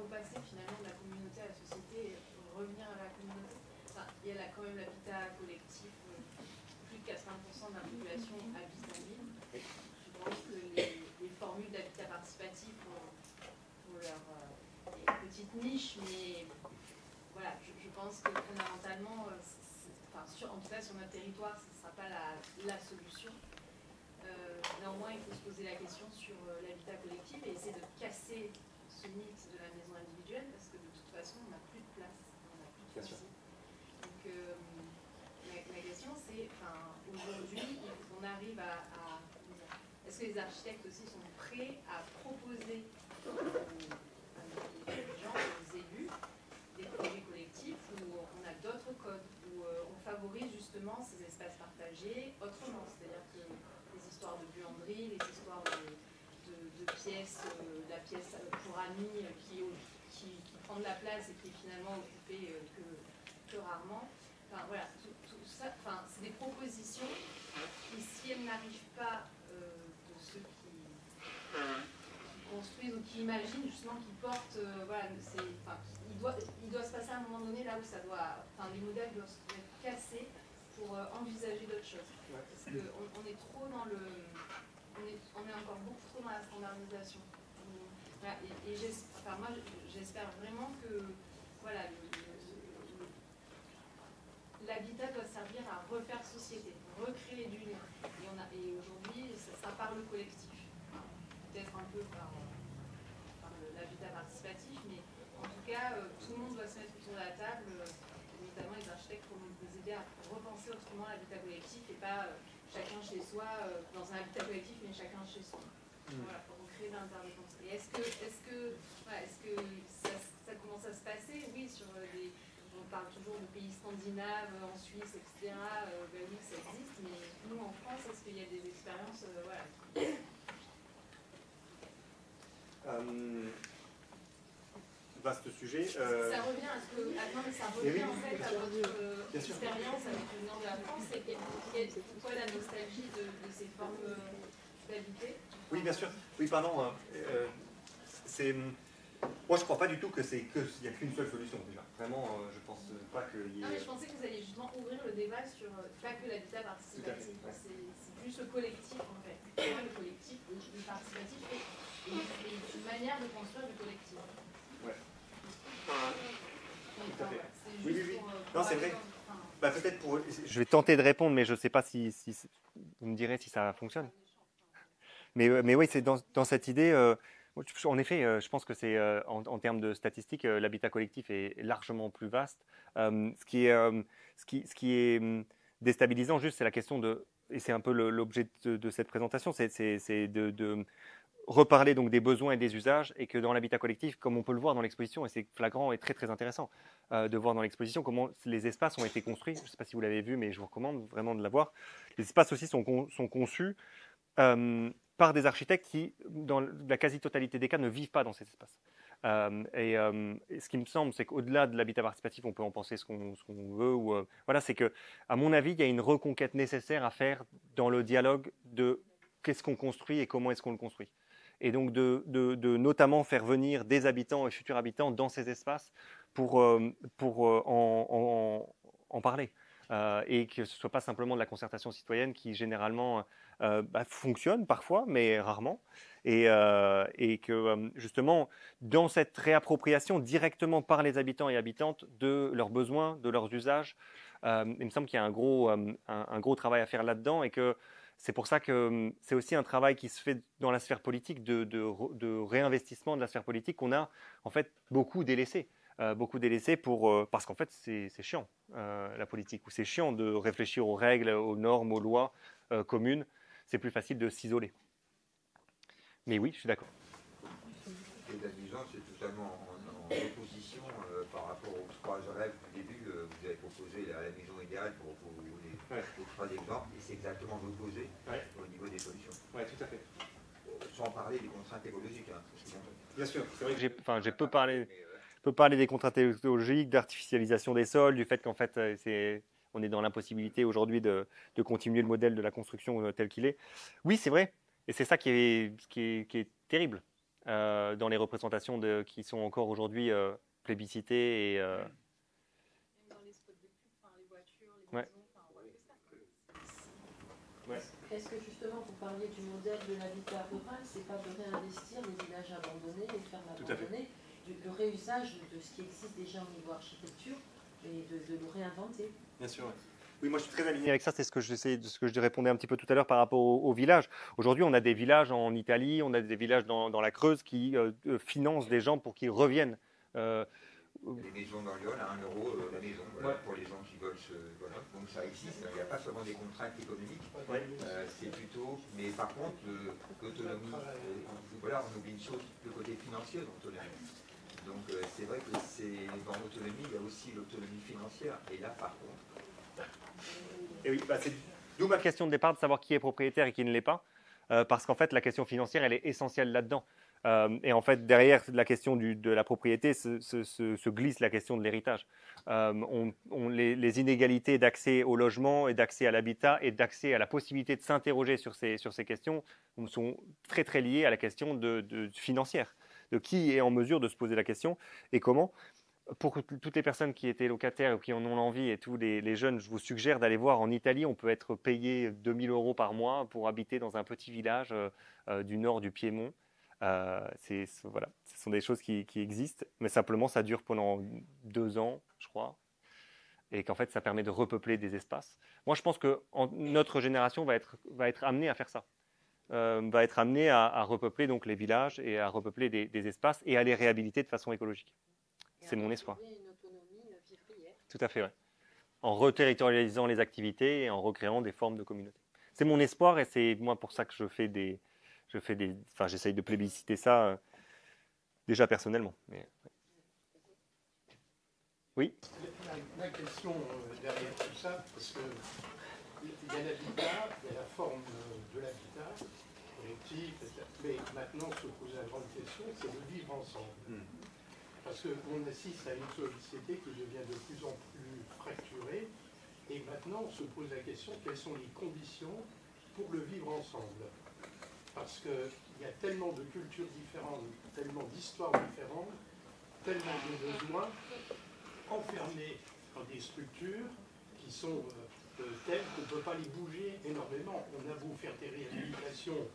repasser finalement de la communauté à la société et revenir à la communauté. Il y a quand même l'habitat collectif, plus de 80% de la population habite en ville. Je pense que les formules d'habitat pense que fondamentalement, en tout cas sur notre territoire, ce ne sera pas la solution. Néanmoins, il faut se poser la question sur l'habitat collectif et essayer de casser ce mythe de la maison individuelle, parce que de toute façon, on n'a plus de place, on n'a plus de foncier. Donc, la question, c'est, aujourd'hui, il faut qu'on arrive à est-ce que les architectes aussi sont prêts à proposer aux gens, aux élus, des projets collectifs où on a d'autres codes, où on favorise justement ces espaces partagés autrement, c'est-à-dire que les histoires de buanderie, les histoires de pièces, la pièce pour amis qui prend de la place et qui est finalement occupée que rarement. Enfin voilà, tout ça, c'est des propositions qui, si elles n'arrivent pas de ceux qui construisent ou qui imaginent justement, qui portent, il doit se passer à un moment donné là où ça doit, les modèles doivent être cassés pour envisager d'autres choses. Parce qu'on est trop dans le, on est encore beaucoup trop dans la standardisation. Voilà, moi j'espère vraiment que voilà, l'habitat doit servir à refaire société, recréer du lien. Et aujourd'hui, ça sera par le collectif. Peut-être un peu par l'habitat participatif, mais en tout cas, tout le monde doit se mettre autour de la table, notamment les architectes, pour nous aider à repenser autrement l'habitat collectif et pas chacun chez soi, dans un habitat collectif, mais chacun chez soi. Voilà, pour recréer l'interdépendance. Et est-ce que ça commence à se passer? Oui, sur on parle toujours de pays scandinaves, en Suisse, etc. Oui, ça existe, mais nous, en France, est-ce qu'il y a des expériences Vaste sujet. Ça revient à ce que, ça revient en fait à votre expérience avec le nord de la France. Pourquoi la nostalgie de ces formes d'habiter? Oui, bien sûr. Oui, pardon. Moi, je ne crois pas du tout qu'il n'y a qu'une seule solution, déjà. Vraiment, je ne pense pas qu'il y ait... Non, mais je pensais que vous alliez justement ouvrir le débat sur pas que l'habitat participatif. C'est plus le collectif, en fait. Moi, le collectif, le participatif et une manière de construire le collectif. Ouais. Tout à fait. Oui. Non, c'est vrai. Peut-être pour... Je vais tenter de répondre, mais je ne sais pas si vous me direz si ça fonctionne. Mais oui, c'est dans cette idée... En effet, je pense que c'est en termes de statistiques, l'habitat collectif est largement plus vaste. Ce qui est déstabilisant, juste, c'est la question de, et c'est un peu l'objet de cette présentation, c'est de reparler donc des besoins et des usages, et que dans l'habitat collectif, comme on peut le voir dans l'exposition, et c'est flagrant et très très intéressant de voir dans l'exposition comment les espaces ont été construits. Je ne sais pas si vous l'avez vu, mais je vous recommande vraiment de la voir. Les espaces aussi sont conçus par des architectes qui, dans la quasi-totalité des cas, ne vivent pas dans ces espaces. Et ce qui me semble, c'est qu'au-delà de l'habitat participatif, on peut en penser ce qu'on veut. Voilà, c'est que, à mon avis, il y a une reconquête nécessaire à faire dans le dialogue de qu'est-ce qu'on construit et comment est-ce qu'on le construit. Et donc de notamment faire venir des habitants et futurs habitants dans ces espaces pour en parler. Et que ce ne soit pas simplement de la concertation citoyenne qui généralement fonctionne parfois, mais rarement. Et que justement, dans cette réappropriation directement par les habitants et habitantes de leurs besoins, de leurs usages, il me semble qu'il y a un gros travail à faire là-dedans, et que c'est pour ça que c'est aussi un travail qui se fait dans la sphère politique, de réinvestissement de la sphère politique qu'on a en fait beaucoup délaissé. Parce qu'en fait c'est chiant la politique, ou c'est chiant de réfléchir aux règles, aux normes, aux lois communes. C'est plus facile de s'isoler. Mais oui, je suis d'accord. Et la nuisance est totalement en opposition par rapport aux trois rêves du début. Vous avez proposé la maison idéale pour les trois exemples, et c'est exactement l'opposé au niveau des solutions. Oui, tout à fait. Sans parler des contraintes écologiques. Bien sûr, c'est vrai que j'ai peu parler des contraintes écologiques, d'artificialisation des sols, du fait qu'en fait, on est dans l'impossibilité aujourd'hui de continuer le modèle de la construction tel qu'il est. Oui, c'est vrai. Et c'est ça qui est terrible dans les représentations qui sont encore aujourd'hui plébiscitées. Et, Même dans les spots de pub, les voitures, les maisons, on voit que ça. Est-ce que justement, vous parliez du modèle de l'habitat rural, c'est pas de réinvestir les villages abandonnés, les fermes abandonnées, le réusage de ce qui existe déjà au niveau architecture, et de le réinventer. Bien sûr. Oui, moi je suis très aligné avec ça, c'est ce que je répondais un petit peu tout à l'heure par rapport au village. Aujourd'hui, on a des villages en Italie, on a des villages dans la Creuse qui financent des gens pour qu'ils reviennent. Les maisons dans Lyon à 1 euro la maison, voilà, pour les gens qui veulent voilà. Donc ça existe, il n'y a pas seulement des contraintes économiques, c'est plutôt. Mais par contre, l'autonomie, voilà, on oublie une chose, le côté financier de l'autonomie. Donc c'est vrai que dans l'autonomie, il y a aussi l'autonomie financière. Et là, par contre. Et oui, c'est d'où ma question de départ de savoir qui est propriétaire et qui ne l'est pas. Parce qu'en fait, la question financière, elle est essentielle là-dedans. Et en fait, derrière la question de la propriété se glisse la question de l'héritage. Les inégalités d'accès au logement et d'accès à l'habitat et d'accès à la possibilité de s'interroger sur ces questions sont très très liées à la question financière, de qui est en mesure de se poser la question et comment. Pour toutes les personnes qui étaient locataires ou qui en ont l'envie et tous les jeunes, je vous suggère d'aller voir en Italie. On peut être payé 2 000 € par mois pour habiter dans un petit village du nord du Piémont. Voilà, ce sont des choses qui existent, mais simplement ça dure pendant 2 ans, je crois, et qu'en fait ça permet de repeupler des espaces. Moi je pense que notre génération va être amenée à faire ça, va être amenée à repeupler donc les villages et à repeupler des espaces et à les réhabiliter de façon écologique. C'est mon espoir. Une autonomie vivrière. Tout à fait, ouais. En reterritorialisant les activités et en recréant des formes de communauté. C'est mon espoir et c'est moi pour ça que j'essaye de plébisciter ça déjà personnellement. Mais, ouais. Oui. La question derrière tout ça, parce qu'il y a l'habitat, il y a la forme de l'habitat collectif, mais maintenant se pose la grande question, c'est de vivre ensemble. Parce qu'on assiste à une société qui devient de plus en plus fracturée, et maintenant on se pose la question, quelles sont les conditions pour le vivre ensemble? Parce qu'il y a tellement de cultures différentes, tellement d'histoires différentes, tellement de besoins enfermés dans des structures qui sont telles qu'on ne peut pas les bouger énormément. On a beau faire des réhabilitations,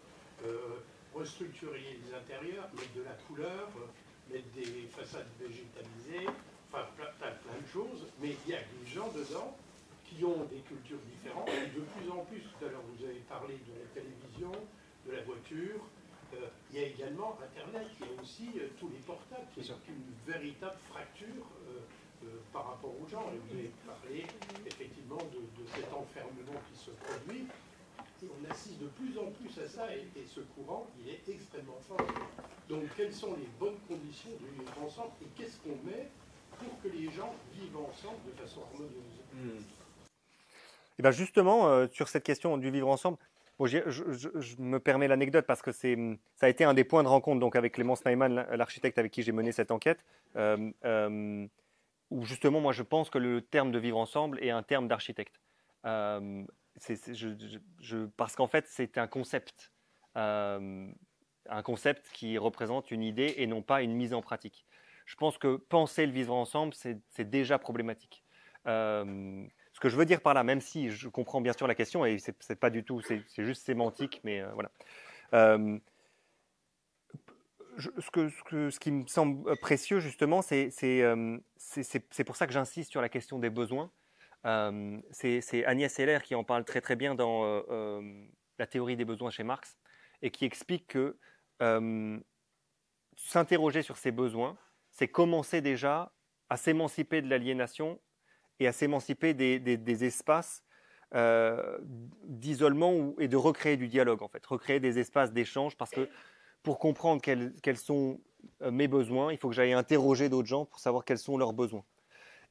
restructurer les intérieurs, mettre de la couleur, mettre des façades végétalisées, enfin plein de choses, mais il y a des gens dedans qui ont des cultures différentes, et de plus en plus, tout à l'heure vous avez parlé de la télévision, de la voiture, il y a également Internet, il y a aussi tous les portables, qui sont une véritable fracture par rapport aux gens. Et vous avez parlé effectivement de cet enfermement qui se produit, et on assiste de plus en plus à ça, et ce courant, il est extrêmement fort. Donc quelles sont les bonnes conditions de vivre ensemble, et qu'est-ce qu'on met pour que les gens vivent ensemble de façon harmonieuse? Et bien justement, sur cette question du vivre ensemble, bon, je me permets l'anecdote parce que ça a été un des points de rencontre donc, avec Clémence Neumann, l'architecte avec qui j'ai mené cette enquête, où justement, moi, je pense que le terme de vivre ensemble est un terme d'architecte. Parce qu'en fait, c'est un concept qui représente une idée et non pas une mise en pratique. Je pense que penser le vivre ensemble, c'est déjà problématique. Ce que je veux dire par là, même si je comprends bien sûr la question, et c'est pas du tout, c'est juste sémantique, mais voilà. Ce qui me semble précieux, justement, c'est pour ça que j'insiste sur la question des besoins. C'est Agnès Heller qui en parle très très bien dans la théorie des besoins chez Marx, et qui explique que s'interroger sur ces besoins, c'est commencer déjà à s'émanciper de l'aliénation et à s'émanciper des espaces d'isolement et de recréer du dialogue, en fait, recréer des espaces d'échange, parce que pour comprendre quels sont mes besoins, il faut que j'aille interroger d'autres gens pour savoir quels sont leurs besoins.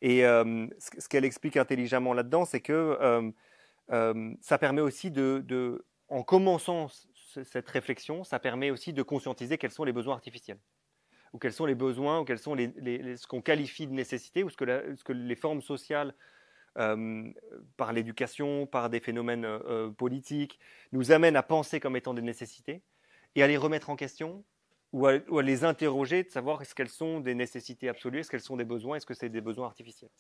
Et ce qu'elle explique intelligemment là-dedans, c'est que ça permet aussi en commençant cette réflexion, ça permet aussi de conscientiser quels sont les besoins artificiels, ou quels sont les besoins, ou quels sont ce qu'on qualifie de nécessité, ou ce que les formes sociales, par l'éducation, par des phénomènes politiques, nous amènent à penser comme étant des nécessités, et à les remettre en question, ou à les interroger, de savoir est-ce qu'elles sont des nécessités absolues, est-ce qu'elles sont des besoins, est-ce que c'est des besoins artificiels.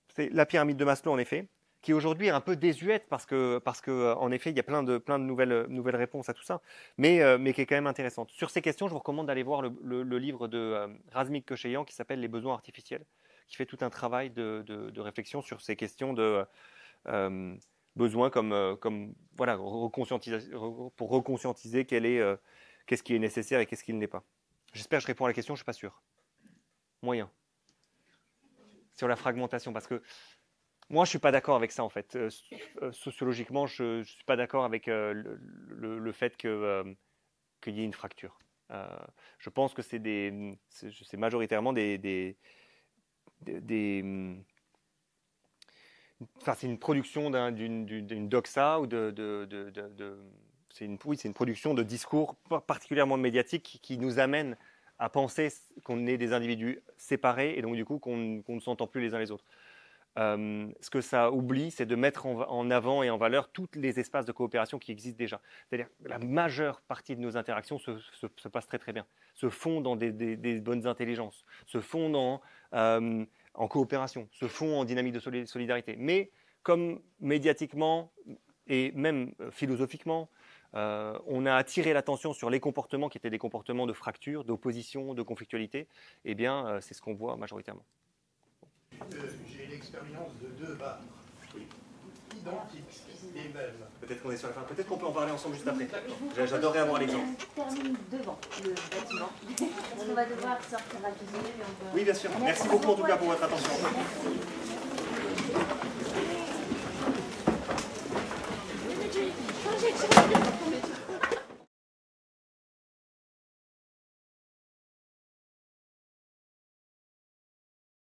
C'est la pyramide de Maslow, en effet, qui aujourd'hui est un peu désuète, parce que en effet, il y a plein de nouvelles réponses à tout ça, mais qui est quand même intéressante. Sur ces questions, je vous recommande d'aller voir le livre de Razmik Kocheyan qui s'appelle « Les besoins artificiels », qui fait tout un travail de réflexion sur ces questions de besoin comme voilà, pour reconscientiser qu'est-ce qui est nécessaire et qu'est-ce qui ne l'est pas. J'espère que je réponds à la question, je ne suis pas sûr. Moyen. Sur la fragmentation, parce que moi, je ne suis pas d'accord avec ça, en fait. Sociologiquement, je ne suis pas d'accord avec le fait qu'il y ait une fracture. Je pense que c'est majoritairement enfin, c'est une production d'une doxa ou c'est une production de discours particulièrement médiatique qui nous amène à penser qu'on est des individus séparés et donc du coup qu'on ne s'entend plus les uns les autres. Ce que ça oublie, c'est de mettre en avant et en valeur tous les espaces de coopération qui existent déjà. C'est-à-dire que la majeure partie de nos interactions se passe très très bien, se font dans des bonnes intelligences, se font en coopération, se font en dynamique de solidarité. Mais comme médiatiquement et même philosophiquement, on a attiré l'attention sur les comportements qui étaient des comportements de fracture, d'opposition, de conflictualité, eh bien c'est ce qu'on voit majoritairement. J'ai l'expérience de 2 bars, identiques et mêmes. Peut-être qu'on est sur la fin, peut-être qu'on peut en parler ensemble juste après. J'adorerais avoir l'exemple. On termine devant le bâtiment. On va devoir sortir à cuisiner. Oui, bien sûr. Merci beaucoup en tout cas pour votre attention.